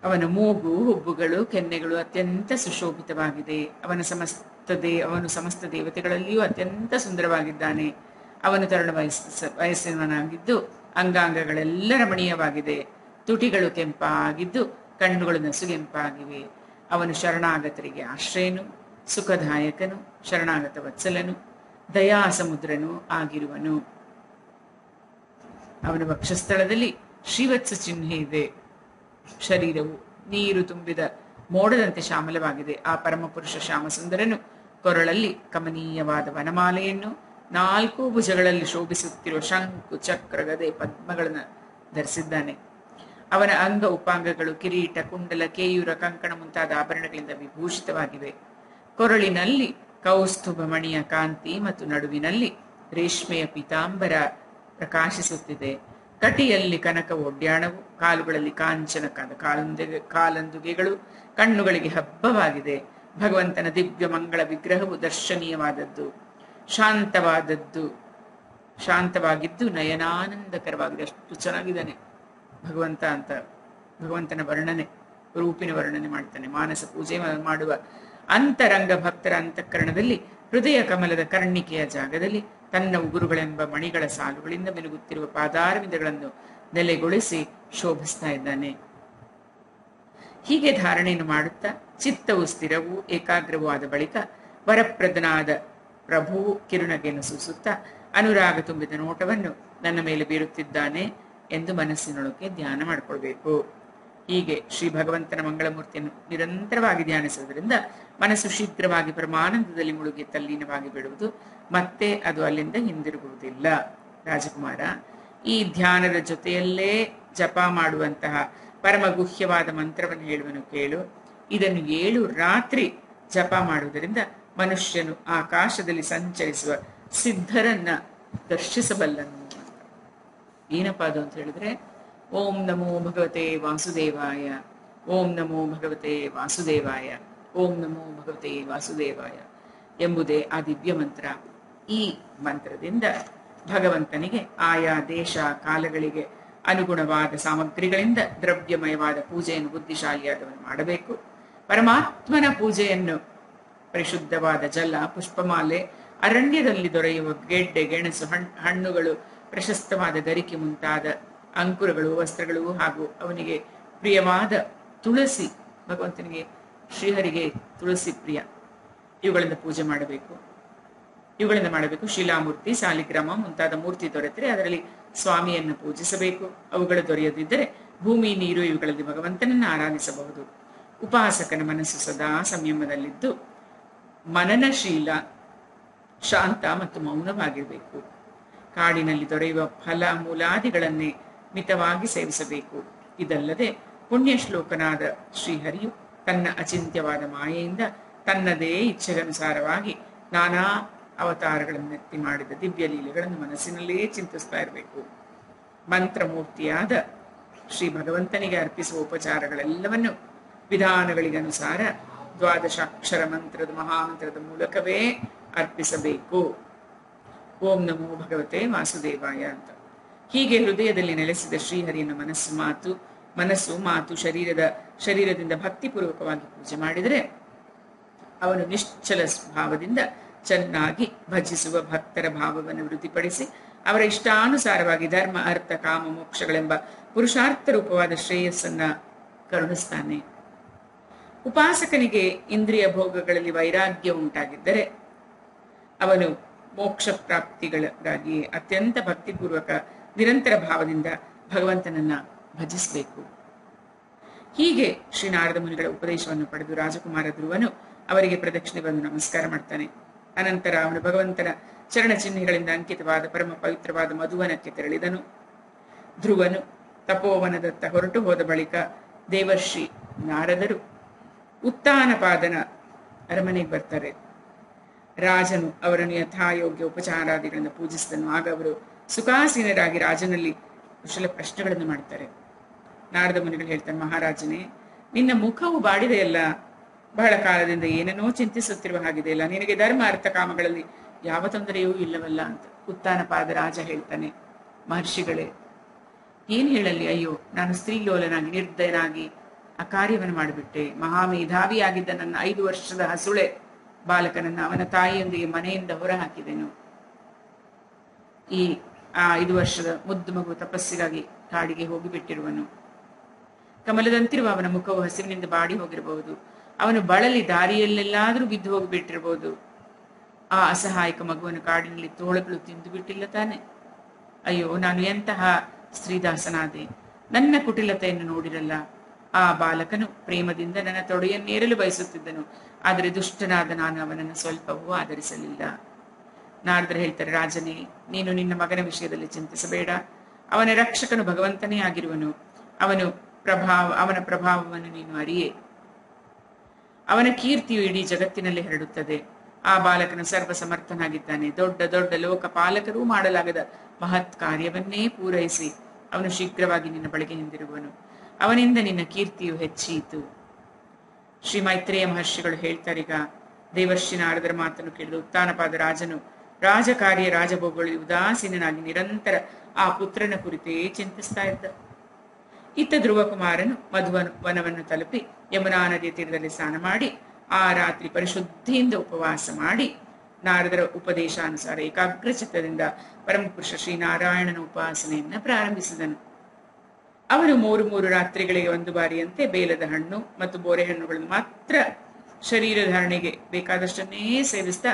ಅವನ ಮೂಗು, ಹುಬ್ಬುಗಳು, ಕೆನ್ನೆಗಳು ಅತ್ಯಂತ ಸುಶೋಭಿತವಾಗಿದೆ. ಅವನು ಸಮಸ್ತ ದೇವತೆಗಳಲ್ಲಿಯೂ ಅತ್ಯಂತ ಸುಂದರವಾಗಿದ್ದಾನೆ. ಅವನು ತರುಣ ವಯಸ್ಸಿನವನಾಗಿದ್ದು ಅಂಗಾಂಗಗಳೆಲ್ಲ ರಮಣೀಯವಾಗಿದೆ. ತುಟಿಗಳು ಕೆಂಪಾಗಿದ್ದು ಕಣ್ಣುಗಳು ನಸುಗೆಂಪಾಗಿವೆ. ಅವನು ಶರಣಾಗತರಿಗೆ ಆಶ್ರಯನು, ಸುಖದಾಯಕನು, ಶರಣಾಗತ ವತ್ಸಲನು, ದಯಾಸಮುದ್ರನು ಆಗಿರುವನು. ಅವನ ವಕ್ಷಸ್ಥಳದಲ್ಲಿ ಶ್ರೀವತ್ಸ ಚಿಹ್ನೆ ಇದೆ. ಶರೀರವು ನೀರು ತುಂಬಿದ ಮೋಡದಂತೆ ಶ್ಯಾಮಲವಾಗಿದೆ. ಆ ಪರಮಪುರುಷ ಶ್ಯಾಮಸುಂದರನು ಕೊರಳಲ್ಲಿ ಕಮನೀಯವಾದ ವನಮಾಲೆಯನ್ನು, 4 ಭುಜಗಳಲ್ಲಿ ಶೋಭಿಸುತ್ತಿರುವ ಶಂಕು, ಚಕ್ರ, ಗದೆ, ಪದ್ಮಗಳನ್ನು ಧರಿಸಿದ್ದಾನೆ. ಅವನ ಅಂಗ ಉಪಾಂಗಗಳು ಕಿರೀಟ, ಕುಂಡಲ, ಕೇಯೂರ, ಕಂಕಣ ಮುಂತಾದ ಆಭರಣಗಳಿಂದ ವಿಭೂಷಿತವಾಗಿವೆ. ಕೊರಳಿನಲ್ಲಿ ಕೌಸ್ತುಭ ಮಣಿಯ ಕಾಂತಿ ಮತ್ತು ನಡುವಿನಲ್ಲಿ ರೇಷ್ಮೆಯ ಪೀತಾಂಬರ ಪ್ರಕಾಶಿಸುತ್ತಿದೆ. ಕಟಿಯಲ್ಲಿ ಕನಕ ಒಡ್ಯಾಣವು, ಕಾಲುಗಳಲ್ಲಿ ಕಾಂಚನ ಕಾಲಂದುಗೆಗಳು, ಕಣ್ಣುಗಳಿಗೆ ಹಬ್ಬವಾಗಿದೆ. ಭಗವಂತನ ದಿವ್ಯ ಮಂಗಳ ವಿಗ್ರಹವು ದರ್ಶನೀಯವಾದದ್ದು, ಶಾಂತವಾಗಿದ್ದು ನಯನಾನಂದಕರವಾಗಿದೆ. ಅಷ್ಟು ಚೆನ್ನಾಗಿದ್ದಾನೆ ಭಗವಂತ ಅಂತ ಭಗವಂತನ ವರ್ಣನೆ, ರೂಪಿನ ವರ್ಣನೆ ಮಾಡ್ತಾನೆ. ಮಾನಸ ಪೂಜೆ ಮಾಡುವ ಅಂತರಂಗ ಭಕ್ತರ ಅಂತಃಕರಣದಲ್ಲಿ ಹೃದಯ ಕಮಲದ ಕರ್ಣಿಕೆಯ ಜಾಗದಲ್ಲಿ ತನ್ನ ಉಗುರುಗಳೆಂಬ ಮಣಿಗಳ ಸಾಲುಗಳಿಂದ ಮಿನುಗುತ್ತಿರುವ ಪಾದಾರವಿಂದಗಳನ್ನು ನೆಲೆಗೊಳಿಸಿ ಶೋಭಿಸ್ತಾ ಇದ್ದಾನೆ. ಹೀಗೆ ಧಾರಣೆಯನ್ನು ಮಾಡುತ್ತಾ ಚಿತ್ತವು ಸ್ಥಿರವೂ ಏಕಾಗ್ರವೂ ಆದ ಬಳಿಕ ವರಪ್ರದನಾದ ಪ್ರಭುವು ಕಿರುನಗೆಯನ್ನು ಸೂಸುತ್ತಾ ಅನುರಾಗ ತುಂಬಿದ ನೋಟವನ್ನು ನನ್ನ ಮೇಲೆ ಬೀರುತ್ತಿದ್ದಾನೆ ಎಂದು ಮನಸ್ಸಿನೊಳಗೆ ಧ್ಯಾನ ಮಾಡಿಕೊಳ್ಬೇಕು. ಹೀಗೆ ಶ್ರೀ ಭಗವಂತನ ಮಂಗಳಮೂರ್ತಿಯನ್ನು ನಿರಂತರವಾಗಿ ಧ್ಯಾನಿಸುವುದರಿಂದ ಮನಸ್ಸು ಶೀಘ್ರವಾಗಿ ಪರಮಾನಂದದಲ್ಲಿ ಮುಳುಗಿ ತಲ್ಲೀನವಾಗಿ ಬಿಡುವುದು, ಮತ್ತೆ ಅದು ಅಲ್ಲಿಂದ ಹಿಂದಿರುಗುವುದಿಲ್ಲ. ರಾಜಕುಮಾರ, ಈ ಧ್ಯಾನದ ಜೊತೆಯಲ್ಲೇ ಜಪ ಮಾಡುವಂತಹ ಪರಮ ಗುಹ್ಯವಾದ ಮಂತ್ರವನ್ನು ಹೇಳುವನು ಕೇಳು. ಇದನ್ನು 7 ರಾತ್ರಿ ಜಪ ಮಾಡುವುದರಿಂದ ಮನುಷ್ಯನು ಆಕಾಶದಲ್ಲಿ ಸಂಚರಿಸುವ ಸಿದ್ಧರನ್ನ ದರ್ಶಿಸಬಲ್ಲನು. ಏನಪ್ಪ ಅದು ಅಂತ ಹೇಳಿದ್ರೆ, ಓಂ ನಮೋ ಭಗವತೆ ವಾಸುದೇವಾಯ, ಓಂ ನಮೋ ಭಗವತೆ ವಾಸುದೇವಾಯ, ಓಂ ನಮೋ ಭಗವತೆ ವಾಸುದೇವಾಯ ಎಂಬುದೇ ಆ ದಿವ್ಯ ಮಂತ್ರ. ಈ ಮಂತ್ರದಿಂದ ಭಗವಂತನಿಗೆ ಆಯಾ ದೇಶ ಕಾಲಗಳಿಗೆ ಅನುಗುಣವಾದ ಸಾಮಗ್ರಿಗಳಿಂದ ದ್ರವ್ಯಮಯವಾದ ಪೂಜೆಯನ್ನು ಬುದ್ಧಿಶಾಲಿಯಾದವನು ಮಾಡಬೇಕು. ಪರಮಾತ್ಮನ ಪೂಜೆಯನ್ನು ಪರಿಶುದ್ಧವಾದ ಜಲ, ಪುಷ್ಪಮಾಲೆ, ಅರಣ್ಯದಲ್ಲಿ ದೊರೆಯುವ ಗೆಡ್ಡೆ, ಗೆಣಸು, ಹಣ್ಣುಗಳು, ಪ್ರಶಸ್ತವಾದ ಗರಿಕೆ ಮುಂತಾದ ಅಂಕುರಗಳು, ವಸ್ತ್ರಗಳು ಹಾಗೂ ಅವನಿಗೆ ಪ್ರಿಯವಾದ ತುಳಸಿ, ಭಗವಂತನಿಗೆ ಶ್ರೀಹರಿಗೆ ತುಳಸಿ ಪ್ರಿಯ, ಇವುಗಳಿಂದ ಪೂಜೆ ಮಾಡಬೇಕು. ಶಿಲಾಮೂರ್ತಿ, ಸಾಲಿಗ್ರಾಮ ಮುಂತಾದ ಮೂರ್ತಿ ದೊರೆತರೆ ಅದರಲ್ಲಿ ಸ್ವಾಮಿಯನ್ನು ಪೂಜಿಸಬೇಕು. ಅವುಗಳು ದೊರೆಯದಿದ್ದರೆ ಭೂಮಿ, ನೀರು ಇವುಗಳಲ್ಲಿ ಭಗವಂತನನ್ನು ಆರಾಧಿಸಬಹುದು. ಉಪಾಸಕನ ಮನಸ್ಸು ಸದಾ ಸಂಯಮದಲ್ಲಿದ್ದು ಮನನಶೀಲ, ಶಾಂತ ಮತ್ತು ಮೌನವಾಗಿರಬೇಕು. ಕಾಡಿನಲ್ಲಿ ದೊರೆಯುವ ಫಲ ಮೂಲಾದಿಗಳನ್ನೇ ಮಿತವಾಗಿ ಸೇವಿಸಬೇಕು. ಇದಲ್ಲದೆ ಪುಣ್ಯ ಶ್ಲೋಕನಾದ ಶ್ರೀಹರಿಯು ತನ್ನ ಅಚಿಂತ್ಯವಾದ ಮಾಯೆಯಿಂದ ತನ್ನದೇ ಇಚ್ಛೆಗನುಸಾರವಾಗಿ ನಾನಾ ಅವತಾರಗಳನ್ನೆತ್ತಿ ಮಾಡಿದ ದಿವ್ಯ ಲೀಲೆಗಳನ್ನು ಮನಸ್ಸಿನಲ್ಲೇ ಚಿಂತಿಸ್ತಾ ಇರಬೇಕು. ಮಂತ್ರಮೂರ್ತಿಯಾದ ಶ್ರೀ ಭಗವಂತನಿಗೆ ಅರ್ಪಿಸುವ ಉಪಚಾರಗಳೆಲ್ಲವನ್ನು ವಿಧಾನಗಳಿಗನುಸಾರ ದ್ವಾದಶಾಕ್ಷರ ಮಂತ್ರದ ಮಹಾಮಂತ್ರದ ಮೂಲಕವೇ ಅರ್ಪಿಸಬೇಕು. ಓಂ ನಮೋ ಭಗವತೆ ವಾಸುದೇವಾಯ ಅಂತ. ಹೀಗೆ ಹೃದಯದಲ್ಲಿ ನೆಲೆಸಿದ ಶ್ರೀಹರಿಯನ್ನು ಮನಸ್ಸು ಮಾತು ಶರೀರದಿಂದ ಭಕ್ತಿಪೂರ್ವಕವಾಗಿ ಪೂಜೆ ಮಾಡಿದರೆ ಅವನು ನಿಶ್ಚಲ ಭಾವದಿಂದ ಚೆನ್ನಾಗಿ ಭಜಿಸುವ ಭಕ್ತರ ಭಾವವನ್ನು ವೃದ್ಧಿಪಡಿಸಿ ಅವರ ಇಷ್ಟಾನುಸಾರವಾಗಿ ಧರ್ಮ, ಅರ್ಥ, ಕಾಮ, ಮೋಕ್ಷಗಳೆಂಬ ಪುರುಷಾರ್ಥ ರೂಪವಾದ ಶ್ರೇಯಸ್ಸನ್ನ ಕರುಣಿಸ್ತಾನೆ. ಉಪಾಸಕನಿಗೆ ಇಂದ್ರಿಯ ಭೋಗಗಳಲ್ಲಿ ವೈರಾಗ್ಯ ಉಂಟಾಗಿದ್ದರೆ ಅವನು ಮೋಕ್ಷ ಪ್ರಾಪ್ತಿಗಳಿಗಾಗಿ ಅತ್ಯಂತ ಭಕ್ತಿಪೂರ್ವಕ ನಿರಂತರ ಭಾವದಿಂದ ಭಗವಂತನನ್ನ ಭಜಿಸಬೇಕು. ಹೀಗೆ ಶ್ರೀ ನಾರದ ಮುನಿಗಳ ಉಪದೇಶವನ್ನು ಪಡೆದು ರಾಜಕುಮಾರ ಧ್ರುವನು ಅವರಿಗೆ ಪ್ರದಕ್ಷಿಣೆ ಬಂದು ನಮಸ್ಕಾರ ಮಾಡ್ತಾನೆ. ಅನಂತರ ಅವನು ಭಗವಂತನ ಚರಣ ಚಿಹ್ನೆಗಳಿಂದ ಅಂಕಿತವಾದ ಪರಮ ಪವಿತ್ರವಾದ ಮಧುವನಕ್ಕೆ ತೆರಳಿದನು. ಧ್ರುವನು ತಪೋವನದತ್ತ ಹೊರಟು ಹೋದ ಬಳಿಕ ದೇವರ್ಷಿ ನಾರದರು ಉತ್ತಾನಪಾದನ ಅರಮನೆಗೆ ಬರ್ತಾರೆ. ರಾಜನು ಅವರನ್ನು ಯಥಾಯೋಗ್ಯ ಉಪಚಾರಾದಿಗಳಿಂದ ಪೂಜಿಸಿದನು. ಆಗ ಅವರು ಸುಖಾಸೀನರಾಗಿ ರಾಜನಲ್ಲಿ ಕುಶಲ ಪ್ರಶ್ನೆಗಳನ್ನು ಮಾಡ್ತಾರೆ. ನಾರದ ಮುನಿಗಳು ಹೇಳ್ತಾರೆ, ಮಹಾರಾಜನೇ, ನಿನ್ನ ಮುಖವು ಬಾಡಿದೆಯಲ್ಲ, ಬಹಳ ಕಾಲದಿಂದ ಏನನ್ನೋ ಚಿಂತಿಸುತ್ತಿರುವ ಹಾಗಿದೆಯಲ್ಲ, ನಿನಗೆ ಧರ್ಮ ಅರ್ಥ ಕಾಮಗಳಲ್ಲಿ ಯಾವ ತೊಂದರೆಯೂ ಇಲ್ಲವಲ್ಲ ಅಂತ ಉತ್ತಾನಪಾದ ರಾಜ ಹೇಳ್ತಾನೆ. ಮಹರ್ಷಿಗಳೇ, ಏನ್ ಹೇಳಲಿ, ಅಯ್ಯೋ, ನಾನು ಸ್ತ್ರೀಲೋಲನಾಗಿ ನಿರ್ದಯನಾಗಿ ಆ ಕಾರ್ಯವನ್ನು ಮಾಡಿಬಿಟ್ಟೆ. ಮಹಾಮೇಧಾವಿಯಾಗಿದ್ದ ನನ್ನ 5 ವರ್ಷದ ಹಸುಳೆ ಬಾಲಕನನ್ನ ಅವನ ತಾಯಿಯೊಂದಿಗೆ ಮನೆಯಿಂದ ಹೊರ ಹಾಕಿದೆನು. ಆ 5 ವರ್ಷದ ಮುದ್ದು ಮಗು ತಪಸ್ಸಿಗಾಗಿ ಕಾಡಿಗೆ ಹೋಗಿಬಿಟ್ಟಿರುವನು. ಕಮಲದಂತಿರುವ ಅವನ ಮುಖವು ಹಸಿವಿನಿಂದ ಬಾಡಿ ಹೋಗಿರಬಹುದು. ಅವನು ಬಳಲಿ ದಾರಿಯಲ್ಲೆಲ್ಲಾದ್ರೂ ಬಿದ್ದು ಹೋಗಿಬಿಟ್ಟಿರಬಹುದು. ಆ ಅಸಹಾಯಕ ಮಗುವನ್ನು ಕಾಡಿನಲ್ಲಿ ತೋಳಗಳು ತಿಂದು ಬಿಟ್ಟಿಲ್ಲ ತಾನೆ. ಅಯ್ಯೋ, ನಾನು ಎಂತಹ ಸ್ತ್ರೀದಾಸನಾದೆ, ನನ್ನ ಕುಟಿಲತೆಯನ್ನು ನೋಡಿರಲ್ಲ. ಆ ಬಾಲಕನು ಪ್ರೇಮದಿಂದ ನನ್ನ ತೊಡೆಯನ್ನೇರಲು ಬಯಸುತ್ತಿದ್ದನು, ಆದರೆ ದುಷ್ಟನಾದ ನಾನು ಅವನನ್ನು ಸ್ವಲ್ಪವೂ ಆಧರಿಸಲಿಲ್ಲ. ನಾರದರು ಹೇಳ್ತಾರೆ, ರಾಜನೇ, ನೀನು ನಿನ್ನ ಮಗನ ವಿಷಯದಲ್ಲಿ ಚಿಂತಿಸಬೇಡ. ಅವನ ರಕ್ಷಕನು ಭಗವಂತನೇ ಆಗಿರುವನು. ಅವನ ಪ್ರಭಾವವನ್ನು ನೀನು ಅರಿಯೇ. ಅವನ ಕೀರ್ತಿಯು ಇಡೀ ಜಗತ್ತಿನಲ್ಲಿ ಹರಡುತ್ತದೆ. ಆ ಬಾಲಕನು ಸರ್ವ ಸಮರ್ಥನಾಗಿದ್ದಾನೆ. ದೊಡ್ಡ ದೊಡ್ಡ ಲೋಕಪಾಲಕರೂ ಮಾಡಲಾಗದ ಮಹತ್ ಕಾರ್ಯವನ್ನೇ ಪೂರೈಸಿ ಅವನು ಶೀಘ್ರವಾಗಿ ನಿನ್ನ ಬಳಿಗೆ ಹಿಂದಿರುಗುವನು. ಅವನಿಂದ ನಿನ್ನ ಕೀರ್ತಿಯು ಹೆಚ್ಚೀತು. ಶ್ರೀ ಮೈತ್ರೇಯ ಮಹರ್ಷಿಗಳು ಹೇಳ್ತಾರೀಗ, ದೇವರ್ಷಿ ನಾರದರ ಮಾತನ್ನು ಕೇಳಿದ ಉತ್ತಾನಪಾದ ರಾಜನು ರಾಜಕಾರ್ಯ ರಾಜಭೋಗಗಳಲ್ಲಿ ಉದಾಸೀನನಾಗಿ ನಿರಂತರ ಆ ಪುತ್ರನ ಕುರಿತೇ ಚಿಂತಿಸ್ತಾ ಇದ್ದ. ಇತ್ತ ಧ್ರುವಕುಮಾರನು ಮಧುವನವನ್ನು ತಲುಪಿ ಯಮುನಾ ನದಿಯ ತೀರದಲ್ಲಿ ಸ್ನಾನ ಮಾಡಿ ಆ ರಾತ್ರಿ ಪರಿಶುದ್ಧಿಯಿಂದ ಉಪವಾಸ ಮಾಡಿ ನಾರದರ ಉಪದೇಶಾನುಸಾರ ಏಕಾಗ್ರಚಿತ್ತದಿಂದ ಪರಮಪುರುಷ ಶ್ರೀನಾರಾಯಣನ ಉಪಾಸನೆಯನ್ನ ಪ್ರಾರಂಭಿಸಿದನು. ಅವನು ಮೂರು ರಾತ್ರಿಗಳಿಗೆ ಒಂದು ಬಾರಿಯಂತೆ ಬೇಲದ ಹಣ್ಣು ಮತ್ತು ಬೋರೆ ಹಣ್ಣುಗಳನ್ನು ಮಾತ್ರ ಶರೀರ ಧಾರಣೆಗೆ ಬೇಕಾದಷ್ಟನ್ನೇ ಸೇವಿಸ್ತಾ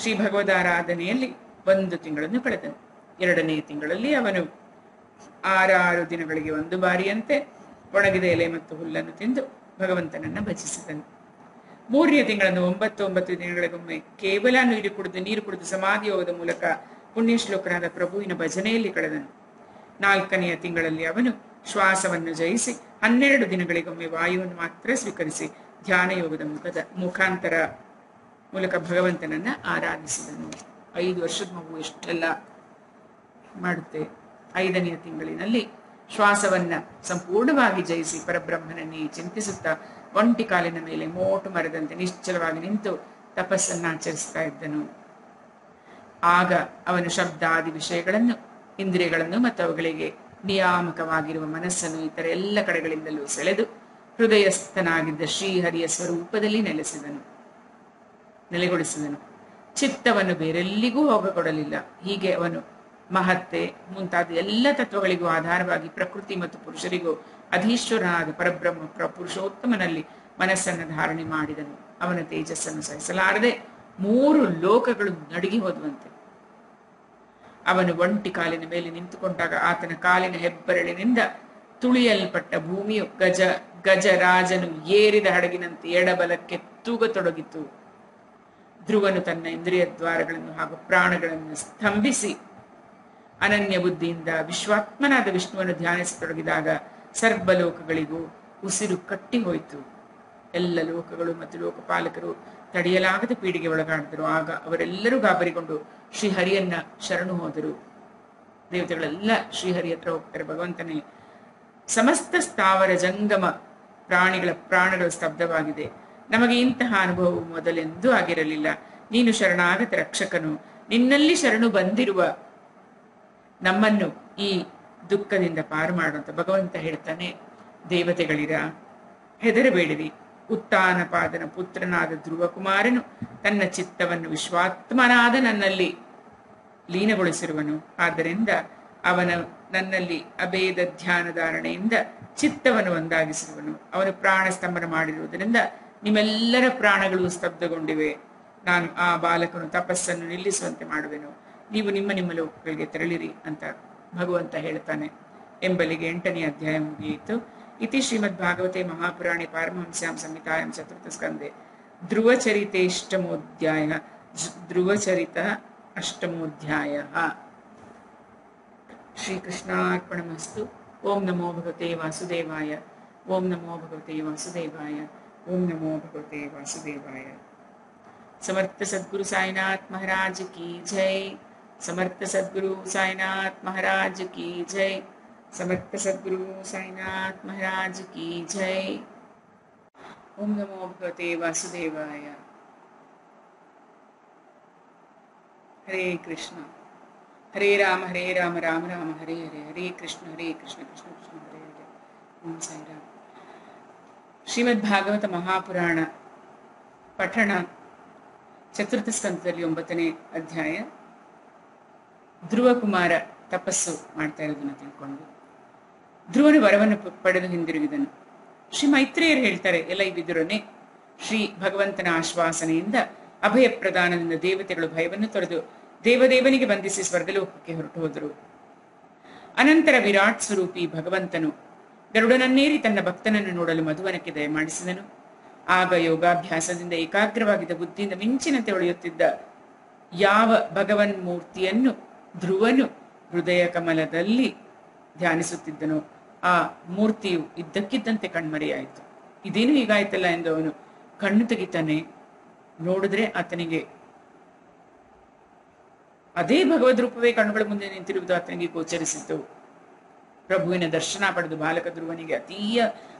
ಶ್ರೀ ಭಗವದಾರಾಧನೆಯಲ್ಲಿ 1 ತಿಂಗಳನ್ನು ಕಳೆದನು. 2ನೇ ತಿಂಗಳಲ್ಲಿ ಅವನು 6 ದಿನಗಳಿಗೆ ಒಂದು ಬಾರಿಯಂತೆ ಒಣಗಿದ ಎಲೆ ಮತ್ತು ಹುಲ್ಲನ್ನು ತಿಂದು ಭಗವಂತನನ್ನ ಭಜಿಸಿದನು. 3ನೇ ತಿಂಗಳನ್ನು 9 ದಿನಗಳಿಗೊಮ್ಮೆ ಕೇವಲ ನೀರು ಕುಡಿದು ಸಮಾಧಿ ಯೋಗದ ಮೂಲಕ ಪುಣ್ಯಶ್ಲೋಕನಾದ ಪ್ರಭುವಿನ ಭಜನೆಯಲ್ಲಿ ಕಳೆದನು. 4ನೆಯ ತಿಂಗಳಲ್ಲಿ ಅವನು ಶ್ವಾಸವನ್ನು ಜಯಿಸಿ 12 ದಿನಗಳಿಗೊಮ್ಮೆ ವಾಯುವನ್ನು ಮಾತ್ರ ಸ್ವೀಕರಿಸಿ ಧ್ಯಾನ ಯೋಗದ ಮುಖಾಂತರ ಮೂಲಕ ಭಗವಂತನನ್ನ ಆರಾಧಿಸಿದನು. 5 ವರ್ಷದ ಮಗು ಎಷ್ಟೆಲ್ಲ ಮಾಡುತ್ತೆ. 5ನೆಯ ತಿಂಗಳಿನಲ್ಲಿ ಶ್ವಾಸವನ್ನ ಸಂಪೂರ್ಣವಾಗಿ ಜಯಿಸಿ ಪರಬ್ರಹ್ಮನನ್ನೇ ಚಿಂತಿಸುತ್ತಾ ಒಂಟಿ ಕಾಲಿನ ಮೇಲೆ ಮೋಟು ಮರದಂತೆ ನಿಶ್ಚಲವಾಗಿ ನಿಂತು ತಪಸ್ಸನ್ನ ಆಚರಿಸ್ತಾ ಇದ್ದನು. ಆಗ ಅವನು ಶಬ್ದಾದಿ ವಿಷಯಗಳನ್ನು, ಇಂದ್ರಿಯಗಳನ್ನು ಮತ್ತು ಅವುಗಳಿಗೆ ನಿಯಾಮಕವಾಗಿರುವ ಮನಸ್ಸನ್ನು ಇತರ ಎಲ್ಲ ಕಡೆಗಳಿಂದಲೂ ಸೆಳೆದು ಹೃದಯಸ್ಥನಾಗಿದ್ದ ಶ್ರೀಹರಿಯ ಸ್ವರೂಪದಲ್ಲಿ ನೆಲೆಗೊಳಿಸಿದನು. ಚಿತ್ತವನ್ನು ಬೇರೆಲ್ಲಿಗೂ ಹೋಗಕೊಡಲಿಲ್ಲ. ಹೀಗೆ ಅವನು ಮಹತ್ತೆ ಮುಂತಾದ ಎಲ್ಲ ತತ್ವಗಳಿಗೂ ಆಧಾರವಾಗಿ ಪ್ರಕೃತಿ ಮತ್ತು ಪುರುಷರಿಗೂ ಅಧೀಶ್ವರನಾದ ಪರಬ್ರಹ್ಮ ಪುರುಷೋತ್ತಮನಲ್ಲಿ ಮನಸ್ಸನ್ನು ಧಾರಣೆ ಮಾಡಿದನು. ಅವನ ತೇಜಸ್ಸನ್ನು ಸಹಿಸಲಾರದೆ 3 ಲೋಕಗಳು ನಡುಗಿ ಹೋದುವಂತೆ. ಅವನು ಒಂಟಿ ಕಾಲಿನ ಮೇಲೆ ನಿಂತುಕೊಂಡಾಗ ಆತನ ಕಾಲಿನ ಹೆಬ್ಬೆರಳಿನಿಂದ ತುಳಿಯಲ್ಪಟ್ಟ ಭೂಮಿಯು ಗಜರಾಜನು ಏರಿದ ಹಡಗಿನಂತೆ ಎಡಬಲಕ್ಕೆ ತೂಗತೊಡಗಿತು. ಧ್ರುವನು ತನ್ನ ಇಂದ್ರಿಯ ದ್ವಾರಗಳನ್ನು ಹಾಗೂ ಪ್ರಾಣಗಳನ್ನು ಸ್ತಂಭಿಸಿ ಅನನ್ಯ ಬುದ್ಧಿಯಿಂದ ವಿಶ್ವಾತ್ಮನಾದ ವಿಷ್ಣುವನ್ನು ಧ್ಯಾನಿಸತೊಡಗಿದಾಗ ಸರ್ವಲೋಕಗಳಿಗೂ ಉಸಿರು ಕಟ್ಟಿ ಹೋಯಿತು. ಎಲ್ಲ ಲೋಕಗಳು ಮತ್ತು ಲೋಕಪಾಲಕರು ತಡೆಯಲಾಗದ ಪೀಡಿಗೆ ಒಳಗಾಡಿದರು. ಆಗ ಅವರೆಲ್ಲರೂ ಗಾಬರಿಗೊಂಡು ಶ್ರೀಹರಿಯನ್ನ ಶರಣು ಹೋದರು. ದೇವತೆಗಳೆಲ್ಲ ಶ್ರೀಹರಿ ಹತ್ರ ಹೋಗ್ತಾರೆ. ಭಗವಂತನೇ, ಸಮಸ್ತ ಸ್ಥಾವರ ಜಂಗಮ ಪ್ರಾಣಗಳ ಸ್ತಬ್ಧವಾಗಿದೆ. ನಮಗೆ ಇಂತಹ ಅನುಭವವು ಮೊದಲೆಂದೂ ಆಗಿರಲಿಲ್ಲ. ನೀನು ಶರಣಾಗತ ರಕ್ಷಕನು. ನಿನ್ನಲ್ಲಿ ಶರಣು ಬಂದಿರುವ ನಮ್ಮನ್ನು ಈ ದುಃಖದಿಂದ ಪಾರು ಮಾಡುವಂತ ಭಗವಂತ ಹೇಳ್ತಾನೆ. ದೇವತೆಗಳಿರ, ಹೆದರಬೇಡಿರಿ. ಉತ್ತಾನಪಾದನ ಪುತ್ರನಾದ ಧ್ರುವ ಕುಮಾರನು ತನ್ನ ಚಿತ್ತವನ್ನು ವಿಶ್ವಾತ್ಮನಾದ ನನ್ನಲ್ಲಿ ಲೀನಗೊಳಿಸಿರುವನು. ಆದ್ದರಿಂದ ಅವನ ನನ್ನಲ್ಲಿ ಅಭೇದ ಧ್ಯಾನ ಧಾರಣೆಯಿಂದ ಚಿತ್ತವನ್ನು ಒಂದಾಗಿಸಿರುವನು. ಅವನು ಪ್ರಾಣ ಸ್ತಂಭನ ಮಾಡಿರುವುದರಿಂದ ನಿಮ್ಮೆಲ್ಲರ ಪ್ರಾಣಗಳು ಸ್ತಬ್ಧಗೊಂಡಿವೆ. ನಾನು ಆ ಬಾಲಕನು ತಪಸ್ಸನ್ನು ನಿಲ್ಲಿಸುವಂತೆ ಮಾಡುವೆನು. ನೀವು ನಿಮ್ಮ ಲೋಕಗಳಿಗೆ ತೆರಳಿರಿ ಅಂತ ಭಗವಂತ ಹೇಳ್ತಾನೆ ಎಂಬಲ್ಲಿಗೆ 8ನೇ ಅಧ್ಯಾಯ ಮುಗಿಯಿತು. ಇತಿ ಶ್ರೀಮದ್ ಭಾಗವತೆ ಮಹಾಪುರಾಣೆ ಪಾರಮಹಂಸ್ಯಾಂ ಸಂಹಿತಾಯಾಂ ಚತುರ್ಥ ಸ್ಕಂದೆ ಧ್ರುವಚರಿತ ಅಷ್ಟಮೋಧ್ಯಾಯ. ಶ್ರೀಕೃಷ್ಣಾರ್ಪಣಮಸ್ತು. ಓಂ ನಮೋ ಭಗವತೆ ವಾಸುದೇವಾಯ. ಓಂ ನಮೋ ಭಗವತೆ ವಾಸುದೇವಾಯ. ಓಂ ನಮೋ ಭಗವತೆ ವಾಸುದೇವಾಯ. ಸಮರ್ಥ ಸದ್ಗುರು ಸಾಯಿನಾಥ್ ಮಹಾರಾಜ್ ಕಿ ಜೈ. ಸಮರ್ಥ ಸದ್ಗುರು ಸಾಯಿನಾಥ್ ಮಹಾರಾಜ್ ಕಿ ಜೈ. ಸಮರ್ಥ ಸದ್ಗುರು ಸಾಯಿನಾಥ್ ಮಹಾರಾಜ್ ಕಿ ಜೈ. ಓಂ ನಮೋ ಭಗವತೆ ವಾಸುದೇವಾಯ. ಹರೇ ಕೃಷ್ಣ ಹರೇ ರಾಮ ರಾಮ ರಾಮ ಹರೇ ಹರೇ. ಹರೇ ಕೃಷ್ಣ ಕೃಷ್ಣ ಕೃಷ್ಣ ಹರೇ ಹರೇ. ಓಂ ಸಾಯಿರಾಮ್. ಶ್ರೀಮದ್ ಭಾಗವತ ಮಹಾಪುರಾಣ ಪಠಣ ಚತುರ್ಥ ಸ್ಕಂದದಲ್ಲಿ 9ನೇ ಅಧ್ಯಾಯ. ಧ್ರುವ ಕುಮಾರ ತಪಸ್ಸು ಮಾಡ್ತಾ ಇರೋದನ್ನ ತಿಳ್ಕೊಂಡು ಧ್ರುವನು ವರವನ್ನು ಪಡೆದು ಹಿಂದಿರುಗಿದನು. ಶ್ರೀ ಮೈತ್ರೇಯರು ಹೇಳ್ತಾರೆ, ಎಲ್ಲ ಈ ವಿದುರನೇ ಶ್ರೀ ಭಗವಂತನ ಆಶ್ವಾಸನೆಯಿಂದ ಅಭಯ ಪ್ರದಾನದಿಂದ ದೇವತೆಗಳು ಭಯವನ್ನು ತೊರೆದು ದೇವದೇವನಿಗೆ ಬಂಧಿಸಿ ಸ್ವರ್ಗಲೋಕಕ್ಕೆ ಹೊರಟು ಹೋದರು. ಅನಂತರ ವಿರಾಟ್ ಸ್ವರೂಪಿ ಭಗವಂತನು ಗರುಡನನ್ನೇರಿ ತನ್ನ ಭಕ್ತನನ್ನು ನೋಡಲು ಮಧುವನಕ್ಕೆ ದಯಮಾಡಿಸಿದನು. ಆಗ ಯೋಗಾಭ್ಯಾಸದಿಂದ ಏಕಾಗ್ರವಾಗಿದ್ದ ಬುದ್ಧಿಯಿಂದ ಮಿಂಚಿನಂತೆ ಹೊಳೆಯುತ್ತಿದ್ದ ಯಾವ ಭಗವನ್ ಮೂರ್ತಿಯನ್ನು ಧ್ರುವನು ಹೃದಯ ಕಮಲದಲ್ಲಿ ಧ್ಯಾನಿಸುತ್ತಿದ್ದನೋ ಆ ಮೂರ್ತಿಯು ಇದ್ದಕ್ಕಿದ್ದಂತೆ ಕಣ್ಮರೆಯಾಯಿತು. ಇದೇನು ಹೀಗಾಯ್ತಲ್ಲ ಎಂದು ಅವನು ಕಣ್ಣು ತೆಗಿತಾನೆ. ನೋಡಿದ್ರೆ ಆತನಿಗೆ ಅದೇ ಭಗವದ್ ರೂಪವೇ ಕಣ್ಣುಗಳ ಮುಂದೆ ನಿಂತಿರುವುದು ಆತನಿಗೆ ಗೋಚರಿಸಿತು. ಪ್ರಭುವಿನ ದರ್ಶನ ಪಡೆದು ಬಾಲಕ ಧ್ರುವನಿಗೆ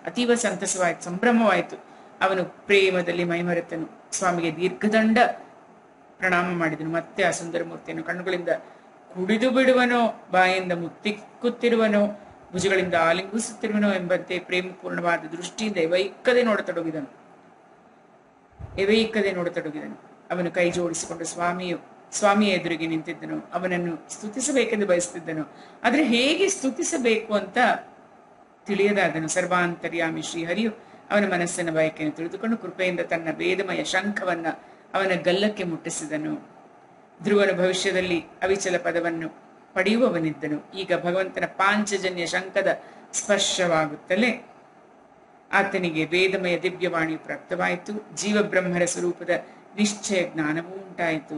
ಅತೀವ ಸಂತಸವಾಯಿತು, ಸಂಭ್ರಮವಾಯಿತು. ಅವನು ಪ್ರೇಮದಲ್ಲಿ ಮೈಮರೆತನು. ಸ್ವಾಮಿಗೆ ದೀರ್ಘದಂಡ ಪ್ರಣಾಮ ಮಾಡಿದನು. ಮತ್ತೆ ಆ ಸುಂದರ ಮೂರ್ತಿಯನ್ನು ಕಣ್ಣುಗಳಿಂದ ಕುಡಿದು ಬಿಡುವನೋ, ಬಾಯಿಂದ ಮುತ್ತಿಕ್ಕುತ್ತಿರುವನೋ, ಭುಜಗಳಿಂದ ಆಲಿಂಗಿಸುತ್ತಿರುವನೋ ಎಂಬಂತೆ ಪ್ರೇಮಪೂರ್ಣವಾದ ದೃಷ್ಟಿಯಿಂದ ಎವೈಕ್ಕದೆ ನೋಡತೊಡಗಿದನು. ಅವನು ಕೈ ಜೋಡಿಸಿಕೊಂಡು ಸ್ವಾಮಿಯ ಎದುರಿಗೆ ನಿಂತಿದ್ದನು. ಅವನನ್ನು ಸ್ತುತಿಸಬೇಕೆಂದು ಬಯಸುತ್ತಿದ್ದನು. ಆದರೆ ಹೇಗೆ ಸ್ತುತಿಸಬೇಕು ಅಂತ ತಿಳಿಯದಾದನು. ಸರ್ವಾಂತರ್ಯಾಮಿ ಶ್ರೀಹರಿಯು ಅವನ ಮನಸ್ಸಿನ ಬಯಕೆಯನ್ನು ತಿಳಿದುಕೊಂಡು ಕೃಪೆಯಿಂದ ತನ್ನ ವೇದಮಯ ಶಂಖವನ್ನ ಅವನ ಗಲ್ಲಕ್ಕೆ ಮುಟ್ಟಿಸಿದನು. ಧ್ರುವನು ಭವಿಷ್ಯದಲ್ಲಿ ಅವಿಚಲ ಪದವನ್ನು ಪಡೆಯುವವನಿದ್ದನು. ಈಗ ಭಗವಂತನ ಪಾಂಚಜನ್ಯ ಶಂಖದ ಸ್ಪರ್ಶವಾಗುತ್ತಲೇ ಆತನಿಗೆ ವೇದಮಯ ದಿವ್ಯವಾಣಿಯು ಪ್ರಾಪ್ತವಾಯಿತು. ಜೀವಬ್ರಹ್ಮರ ಸ್ವರೂಪದ ನಿಶ್ಚಯ ಜ್ಞಾನವೂ ಉಂಟಾಯಿತು.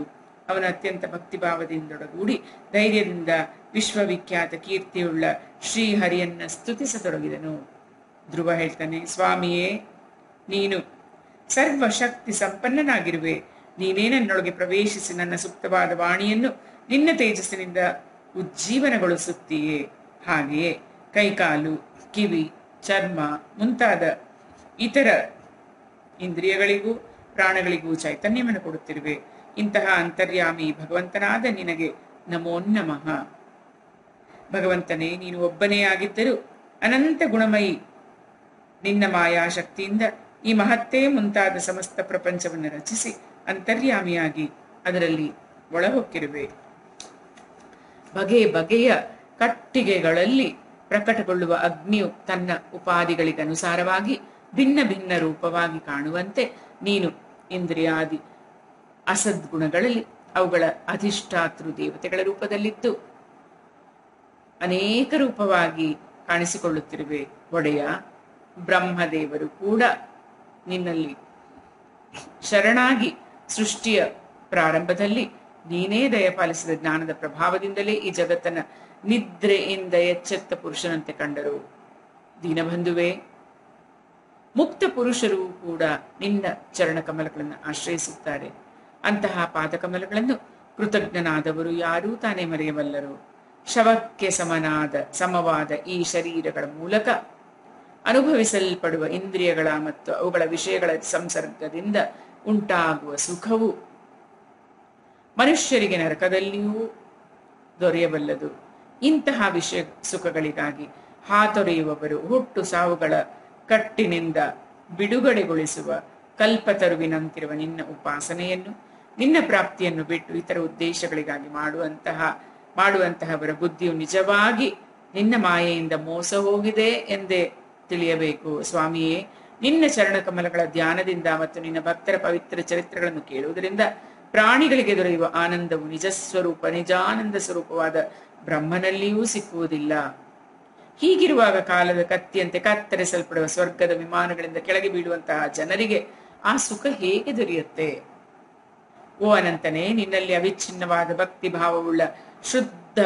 ಅವನ ಅತ್ಯಂತ ಭಕ್ತಿಭಾವದಿಂದೊಡಗೂಡಿ ಧೈರ್ಯದಿಂದ ವಿಶ್ವವಿಖ್ಯಾತ ಕೀರ್ತಿಯುಳ್ಳ ಶ್ರೀಹರಿಯನ್ನ ಸ್ತುತಿಸತೊಡಗಿದನು. ಧ್ರುವ ಹೇಳ್ತಾನೆ, ಸ್ವಾಮಿಯೇ, ನೀನು ಸರ್ವಶಕ್ತಿ ಸಂಪನ್ನನಾಗಿರುವೆ. ನೀನೇ ನನ್ನೊಳಗೆ ಪ್ರವೇಶಿಸಿ ನನ್ನ ಸುಪ್ತವಾದ ವಾಣಿಯನ್ನು ನಿನ್ನ ತೇಜಸ್ಸಿನಿಂದ ಉಜ್ಜೀವನಗೊಳಿಸುತ್ತೀಯೇ. ಹಾಗೆಯೇ ಕೈಕಾಲು, ಕಿವಿ, ಚರ್ಮ ಮುಂತಾದ ಇತರ ಇಂದ್ರಿಯಗಳಿಗೂ ಪ್ರಾಣಗಳಿಗೂ ಚೈತನ್ಯವನ್ನು ಕೊಡುತ್ತಿರುವೆ. ಇಂತಹ ಅಂತರ್ಯಾಮಿ ಭಗವಂತನಾದ ನಿನಗೆ ನಮೋ ನಮಃ. ಭಗವಂತನೇ, ನೀನು ಒಬ್ಬನೇ ಆಗಿದ್ದರೂ ಅನಂತ ಗುಣಮಯಿ. ನಿನ್ನ ಮಾಯಾಶಕ್ತಿಯಿಂದ ಈ ಮಹತ್ತೇ ಮುಂತಾದ ಸಮಸ್ತ ಪ್ರಪಂಚವನ್ನು ರಚಿಸಿ ಅಂತರ್ಯಾಮಿಯಾಗಿ ಅದರಲ್ಲಿ ಒಳಹೊಕ್ಕಿರುವೆ. ಬಗೆ ಬಗೆಯ ಕಟ್ಟಿಗೆಗಳಲ್ಲಿ ಪ್ರಕಟಗೊಳ್ಳುವ ಅಗ್ನಿಯು ತನ್ನ ಉಪಾಧಿಗಳಿಗನುಸಾರವಾಗಿ ಭಿನ್ನ ಭಿನ್ನ ರೂಪವಾಗಿ ಕಾಣುವಂತೆ ನೀನು ಇಂದ್ರಿಯಾದಿ ಅಸದ್ಗುಣಗಳಲ್ಲಿ ಅವುಗಳ ಅಧಿಷ್ಠಾತೃ ದೇವತೆಗಳ ರೂಪದಲ್ಲಿದ್ದು ಅನೇಕ ರೂಪವಾಗಿ ಕಾಣಿಸಿಕೊಳ್ಳುತ್ತಿರುವೆ. ಒಡೆಯ, ಬ್ರಹ್ಮದೇವರು ಕೂಡ ನಿನ್ನಲ್ಲಿ ಶರಣಾಗಿ ಸೃಷ್ಟಿಯ ಪ್ರಾರಂಭದಲ್ಲಿ ನೀನೇ ದಯಪಾಲಿಸಿದ ಜ್ಞಾನದ ಪ್ರಭಾವದಿಂದಲೇ ಈ ಜಗತ್ತನ್ನ ನಿದ್ರೆಯಿಂದ ಎಚ್ಚೆತ್ತ ಪುರುಷನಂತೆ ಕಂಡರು. ದೀನಬಂಧುವೆ, ಮುಕ್ತ ಪುರುಷರು ಕೂಡ ನಿನ್ನ ಚರಣಕಮಲಗಳನ್ನು ಆಶ್ರಯಿಸುತ್ತಾರೆ. ಅಂತಹ ಪಾದಕಮಲಗಳನ್ನು ಕೃತಜ್ಞನಾದವರು ಯಾರೂ ತಾನೇ ಮರೆಯಬಲ್ಲರು. ಶವಕ್ಕೆ ಸಮವಾದ ಈ ಶರೀರಗಳ ಮೂಲಕ ಅನುಭವಿಸಲ್ಪಡುವ ಇಂದ್ರಿಯಗಳ ಮತ್ತು ಅವುಗಳ ವಿಷಯಗಳ ಸಂಸರ್ಗದಿಂದ ಉಂಟಾಗುವ ಸುಖವು ಮನುಷ್ಯರಿಗೆ ನರಕದಲ್ಲಿಯೂ ದೊರೆಯಬಲ್ಲದು. ಇಂತಹ ವಿಷಯ ಸುಖಗಳಿಗಾಗಿ ಹಾತೊರೆಯುವವರು ಹುಟ್ಟು ಸಾವುಗಳ ಕಟ್ಟಿನಿಂದ ಬಿಡುಗಡೆಗೊಳಿಸುವ ಕಲ್ಪತರುವಿನಂತಿರುವ ನಿನ್ನ ಉಪಾಸನೆಯನ್ನು, ನಿನ್ನ ಪ್ರಾಪ್ತಿಯನ್ನು ಬಿಟ್ಟು ಇತರ ಉದ್ದೇಶಗಳಿಗಾಗಿ ಮಾಡುವಂತಹವರ ಬುದ್ಧಿಯು ನಿಜವಾಗಿ ನಿನ್ನ ಮಾಯೆಯಿಂದ ಮೋಸ ಹೋಗಿದೆ ಎಂದೇ ತಿಳಿಯಬೇಕು. ಸ್ವಾಮಿಯೇ, ನಿನ್ನ ಚರಣಕಮಲಗಳ ಧ್ಯಾನದಿಂದ ಮತ್ತು ನಿನ್ನ ಭಕ್ತರ ಪವಿತ್ರ ಚರಿತ್ರೆಗಳನ್ನು ಕೇಳುವುದರಿಂದ ಪ್ರಾಣಿಗಳಿಗೆ ದೊರೆಯುವ ಆನಂದವು ನಿಜಾನಂದ ಸ್ವರೂಪವಾದ ಬ್ರಹ್ಮನಲ್ಲಿಯೂ ಸಿಕ್ಕುವುದಿಲ್ಲ. ಹೀಗಿರುವಾಗ ಕಾಲದ ಕತ್ತಿಯಂತೆ ಕತ್ತರಿಸಲ್ಪಡುವ ಸ್ವರ್ಗದ ವಿಮಾನಗಳಿಂದ ಕೆಳಗೆ ಬೀಳುವಂತಹ ಜನರಿಗೆ ಆ ಸುಖ ಹೇಗೆ ದೊರೆಯುತ್ತೆ? ಓ ಅನಂತನೇ, ನಿನ್ನಲ್ಲಿ ಅವಿಚ್ಛಿನ್ನವಾದ ಭಕ್ತಿ ಭಾವವುಳ್ಳ ಶುದ್ಧ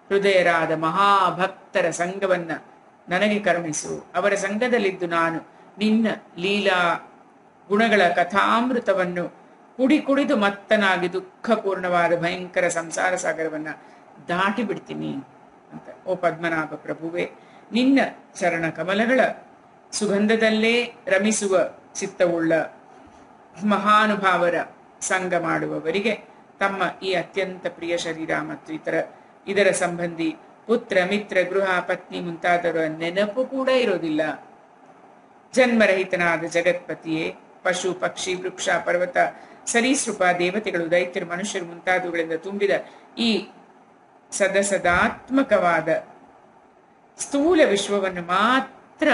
ಹೃದಯರಾದ ಮಹಾಭಕ್ತರ ಸಂಘವನ್ನ ನನಗೆ ಕರುಣಿಸು. ಅವರ ಸಂಘದಲ್ಲಿದ್ದು ನಾನು ನಿನ್ನ ಲೀಲಾ ಗುಣಗಳ ಕಥಾಮೃತವನ್ನು ಕುಡಿದು ಮತ್ತನಾಗಿ ದುಃಖಪೂರ್ಣವಾದ ಭಯಂಕರ ಸಂಸಾರ ಸಾಗರವನ್ನ ದಾಟಿ ಬಿಡ್ತೀನಿ ಅಂತ. ಓ ಪದ್ಮನಾಭ ಪ್ರಭುವೆ, ನಿನ್ನ ಚರಣ ಕಮಲಗಳ ಸುಗಂಧದಲ್ಲೇ ರಮಿಸುವ ಚಿತ್ತವುಳ್ಳ ಮಹಾನುಭಾವರ ಸಂಘ ಮಾಡುವವರಿಗೆ ತಮ್ಮ ಈ ಅತ್ಯಂತ ಪ್ರಿಯ ಶರೀರ ಮತ್ತು ಇದರ ಸಂಬಂಧಿ ಪುತ್ರ, ಮಿತ್ರ, ಗೃಹ, ಪತ್ನಿ ಮುಂತಾದವರ ನೆನಪು ಕೂಡ ಇರೋದಿಲ್ಲ. ಜನ್ಮರಹಿತನಾದ ಜಗತ್ಪತಿಯೇ, ಪಶು, ಪಕ್ಷಿ, ವೃಕ್ಷ, ಪರ್ವತ, ಸರೀಸೃಪ, ದೇವತೆಗಳು, ದೈತ್ಯರು, ಮನುಷ್ಯರು ಮುಂತಾದವುಗಳಿಂದ ತುಂಬಿದ ಈ ಸದಾತ್ಮಕವಾದ ಸ್ಥೂಲ ವಿಶ್ವವನ್ನು ಮಾತ್ರ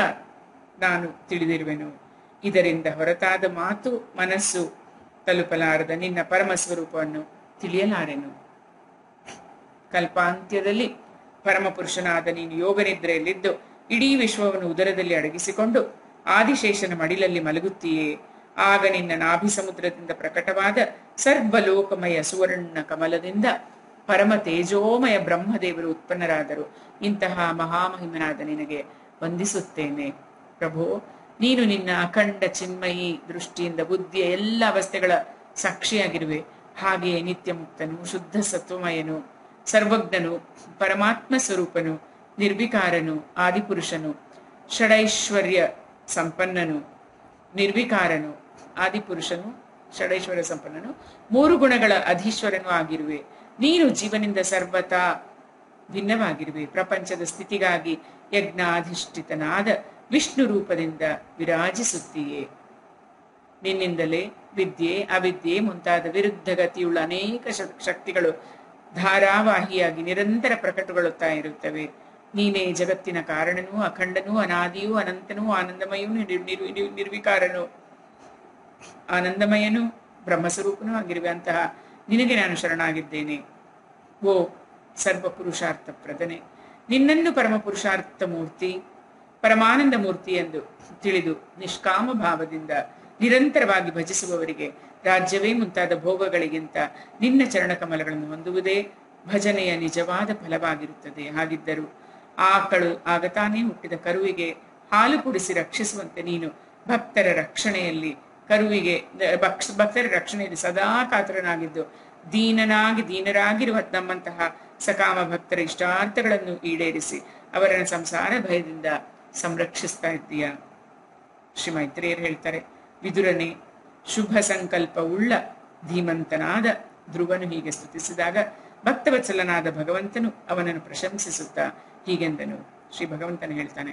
ನಾನು ತಿಳಿದಿರುವೆನು. ಇದರಿಂದ ಹೊರತಾದ ಮಾತು ಮನಸ್ಸು ತಲುಪಲಾರದ ನಿನ್ನ ಪರಮ ಸ್ವರೂಪವನ್ನು ತಿಳಿಯಲಾರೆನು. ಕಲ್ಪಾಂತ್ಯದಲ್ಲಿ ಪರಮಪುರುಷನಾದ ನೀನು ಯೋಗನಿದ್ರೆಯಲ್ಲಿದ್ದು ಇಡೀ ವಿಶ್ವವನ್ನು ಉದರದಲ್ಲಿ ಅಡಗಿಸಿಕೊಂಡು ಆದಿಶೇಷನ ಮಡಿಲಲ್ಲಿ ಮಲಗುತ್ತೀಯೇ. ಆಗ ನಿನ್ನ ನಾಭಿ ಸಮುದ್ರದಿಂದ ಪ್ರಕಟವಾದ ಸರ್ವಲೋಕಮಯ ಸುವರ್ಣ ಕಮಲದಿಂದ ಪರಮ ತೇಜೋಮಯ ಬ್ರಹ್ಮದೇವರು ಉತ್ಪನ್ನರಾದರು. ಇಂತಹ ಮಹಾಮಹಿಮನಾದ ನಿನಗೆ ವಂದಿಸುತ್ತೇನೆ. ಪ್ರಭೋ, ನೀನು ನಿನ್ನ ಅಖಂಡ ಚಿನ್ಮಯಿ ದೃಷ್ಟಿಯಿಂದ ಬುದ್ಧಿಯ ಎಲ್ಲ ಅವಸ್ಥೆಗಳ ಸಾಕ್ಷಿಯಾಗಿರುವೆ. ಹಾಗೆಯೇ ನಿತ್ಯ ಮುಕ್ತನು, ಶುದ್ಧ ಸತ್ವಮಯನು, ಸರ್ವಜ್ಞನು, ಪರಮಾತ್ಮ ಸ್ವರೂಪನು, ನಿರ್ವಿಕಾರನು, ಆದಿಪುರುಷನು, ಷಡೈಶ್ವರ್ಯ ಸಂಪನ್ನನು, ನಿರ್ವಿಕಾರನು, ಆದಿಪುರುಷನು, ಷಡೈಶ್ವರ್ಯ ಸಂಪನ್ನನು, ಮೂರು ಗುಣಗಳ ಅಧೀಶ್ವರನು ಆಗಿರುವೆ. ನೀನು ಜೀವನಿಂದ ಸರ್ವತಾ ಭಿನ್ನವಾಗಿರುವೆ. ಪ್ರಪಂಚದ ಸ್ಥಿತಿಗಾಗಿ ಯಜ್ಞಾಧಿಷ್ಠಿತನಾದ ವಿಷ್ಣು ರೂಪದಿಂದ ವಿರಾಜಿಸುತ್ತೀಯೇ. ನಿನ್ನಿಂದಲೇ ವಿದ್ಯೆ ಅವಿದ್ಯೆ ಮುಂತಾದ ವಿರುದ್ಧ ಗತಿಯುಳ್ಳ ಅನೇಕ ಶಕ್ತಿಗಳು ಧಾರಾವಾಹಿಯಾಗಿ ನಿರಂತರ ಪ್ರಕಟಗೊಳ್ಳುತ್ತಾ ಇರುತ್ತವೆ. ನೀನೇ ಜಗತ್ತಿನ ಕಾರಣನೂ ಅಖಂಡನೂ ಅನಾದಿಯೂ ಅನಂತನೂ ಆನಂದಮಯೂ ನಿರ್ವಿಕಾರನು ಆನಂದಮಯನೂ ಬ್ರಹ್ಮಸ್ವರೂಪನೂ ಆಗಿರುವಂತಹ ನಿನಗೆ ನಾನು ಶರಣಾಗಿದ್ದೇನೆ. ಓ ಸರ್ವ ಪುರುಷಾರ್ಥ ಪ್ರದನೆ, ನಿನ್ನನ್ನು ಪರಮ ಪುರುಷಾರ್ಥ ಮೂರ್ತಿ ಪರಮಾನಂದ ಮೂರ್ತಿ ಎಂದು ತಿಳಿದು ನಿಷ್ಕಾಮ ಭಾವದಿಂದ ನಿರಂತರವಾಗಿ ಭಜಿಸುವವರಿಗೆ ರಾಜ್ಯವೇ ಮುಂತಾದ ಭೋಗಗಳಿಗಿಂತ ನಿನ್ನ ಚರಣಕಮಲಗಳನ್ನು ಹೊಂದುವುದೇ ಭಜನೆಯ ನಿಜವಾದ ಫಲವಾಗಿರುತ್ತದೆ. ಹಾಗಿದ್ದರೂ ಆಕಳು ಆಗ ತಾನೇ ಹುಟ್ಟಿದ ಕರುವಿಗೆ ಹಾಲು ಕುಡಿಸಿ ರಕ್ಷಿಸುವಂತೆ ನೀನು ಭಕ್ತರ ರಕ್ಷಣೆಯಲ್ಲಿ ಸದಾ ಕಾತರನಾಗಿದ್ದು ದೀನರಾಗಿರುವ ನಮ್ಮಂತಹ ಸಕಾಮ ಭಕ್ತರ ಇಷ್ಟಾರ್ಥಗಳನ್ನು ಈಡೇರಿಸಿ ಅವರನ್ನು ಸಂಸಾರ ಭಯದಿಂದ ಸಂರಕ್ಷಿಸ್ತಾ ಇದ್ದೀಯ. ಶ್ರೀ ಮೈತ್ರೇಯರು ಹೇಳ್ತಾರೆ, ವಿದುರನೇ, ಶುಭ ಸಂಕಲ್ಪವುಳ್ಳ ಧೀಮಂತನಾದ ಧ್ರುವನು ಹೀಗೆ ಸ್ತುತಿಸಿದಾಗ ಭಕ್ತವತ್ಸಲನಾದ ಭಗವಂತನು ಅವನನ್ನು ಪ್ರಶಂಸಿಸುತ್ತಾ ಹೀಗೆಂದನು. ಶ್ರೀ ಭಗವಂತನು ಹೇಳ್ತಾನೆ,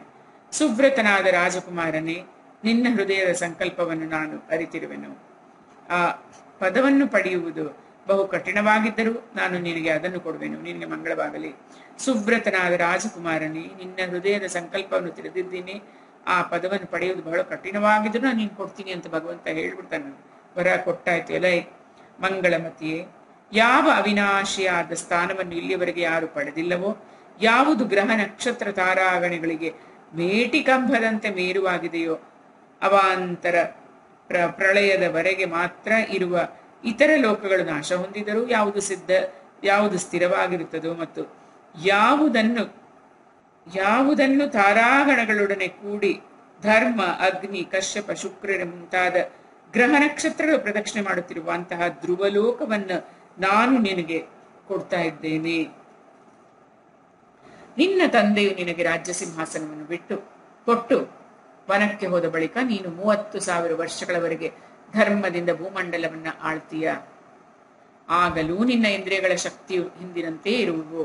ಸುವ್ರತನಾದ ರಾಜಕುಮಾರನೇ, ನಿನ್ನ ಹೃದಯದ ಸಂಕಲ್ಪವನ್ನು ನಾನು ಅರಿತಿರುವೆನು. ಆ ಪದವನ್ನು ಪಡೆಯುವುದು ಬಹು ಕಠಿಣವಾಗಿದ್ದರೂ ನಾನು ನಿನಗೆ ಅದನ್ನು ಕೊಡುವೆನು. ನಿನಗೆ ಮಂಗಳವಾಗಲಿ. ಸುವ್ರತನಾದ ರಾಜಕುಮಾರನೇ, ನಿನ್ನ ಹೃದಯದ ಸಂಕಲ್ಪವನ್ನು ತಿಳಿದಿದ್ದೀನಿ. ಆ ಪದವನ್ನು ಪಡೆಯುವುದು ಬಹಳ ಕಠಿಣವಾಗಿದ್ರು ನಾನು ನೀನು ಕೊಡ್ತೀನಿ ಅಂತ ಭಗವಂತ ಹೇಳ್ಬಿಡ್ತಾನೆ. ವರ ಕೊಟ್ಟಾಯ್ತು. ಎಲೈ ಮಂಗಳಮತಿಯೇ, ಯಾವ ಅವಿನಾಶಿಯಾದ ಸ್ಥಾನವನ್ನು ಇಲ್ಲಿಯವರೆಗೆ ಯಾರು ಪಡೆದಿಲ್ಲವೋ, ಯಾವುದು ಗ್ರಹ ನಕ್ಷತ್ರ ತಾರಾಗಣಗಳಿಗೆ ಮೇಟಿ ಕಂಬದಂತೆ ಮೇರುವಾಗಿದೆಯೋ, ಅವಾಂತರ ಪ್ರಳಯದವರೆಗೆ ಮಾತ್ರ ಇರುವ ಇತರ ಲೋಕಗಳು ನಾಶ ಹೊಂದಿದರೂ ಯಾವುದು ಸ್ಥಿರವಾಗಿರುತ್ತದೋ ಮತ್ತು ಯಾವುದನ್ನು ತಾರಾಗಣಗಳೊಡನೆ ಕೂಡಿ ಧರ್ಮ, ಅಗ್ನಿ, ಕಶ್ಯಪ, ಶುಕ್ರರ ಮುಂತಾದ ಗ್ರಹ ನಕ್ಷತ್ರಗಳು ಪ್ರದಕ್ಷಿಣೆ ಮಾಡುತ್ತಿರುವಂತಹ ಧ್ರುವಲೋಕವನ್ನು ನಾನು ನಿನಗೆ ಕೊಡ್ತಾ ಇದ್ದೇನೆ. ನಿನ್ನ ತಂದೆಯು ನಿನಗೆ ರಾಜ್ಯ ಸಿಂಹಾಸನವನ್ನು ಕೊಟ್ಟು ವನಕ್ಕೆ ಹೋದ ಬಳಿಕ ನೀನು 30,000 ವರ್ಷಗಳವರೆಗೆ ಧರ್ಮದಿಂದ ಭೂಮಂಡಲವನ್ನ ಆಳ್ತೀಯ. ಆಗಲೂ ನಿನ್ನ ಇಂದ್ರಿಯಗಳ ಶಕ್ತಿಯು ಹಿಂದಿನಂತೆ ಇರುವುದು.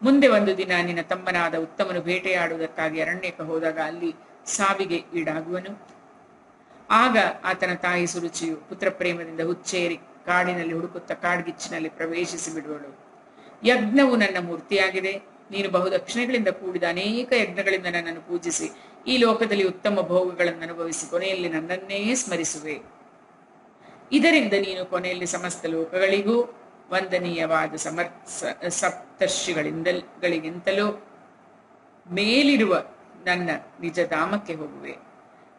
ಮುಂದೆ ಒಂದು ದಿನ ನಿನ್ನ ತಮ್ಮನಾದ ಉತ್ತಮನು ಬೇಟೆಯಾಡುವುದಕ್ಕಾಗಿ ಅರಣ್ಯಕ್ಕೆ ಹೋದಾಗ ಅಲ್ಲಿ ಸಾವಿಗೆ ಈಡಾಗುವನು. ಆಗ ಆತನ ತಾಯಿ ಸುರುಚಿಯು ಪುತ್ರ ಪ್ರೇಮದಿಂದ ಹುಚ್ಚೇರಿ ಕಾಡಿನಲ್ಲಿ ಹುಡುಕುತ್ತಾ ಕಾಡ್ಗಿಚ್ಚಿನಲ್ಲಿ ಪ್ರವೇಶಿಸಿ ಬಿಡುವಳು. ಯಜ್ಞವು ನನ್ನ ಮೂರ್ತಿಯಾಗಿದೆ. ನೀನು ಬಹುದಕ್ಷಿಣೆಗಳಿಂದ ಕೂಡಿದ ಅನೇಕ ಯಜ್ಞಗಳಿಂದ ನನ್ನನ್ನು ಪೂಜಿಸಿ ಈ ಲೋಕದಲ್ಲಿ ಉತ್ತಮ ಭೋಗಗಳನ್ನು ಅನುಭವಿಸಿ ಕೊನೆಯಲ್ಲಿ ನನ್ನನ್ನೇ ಸ್ಮರಿಸುವೆ. ಇದರಿಂದ ನೀನು ಕೊನೆಯಲ್ಲಿ ಸಮಸ್ತ ಲೋಕಗಳಿಗೂ ವಂದನೀಯವಾದ ಸಪ್ತರ್ಷಿಗಳಿಗಿಂತಲೂ ಮೇಲಿರುವ ನನ್ನ ನಿಜ ಧಾಮಕ್ಕೆ ಹೋಗುವೆ.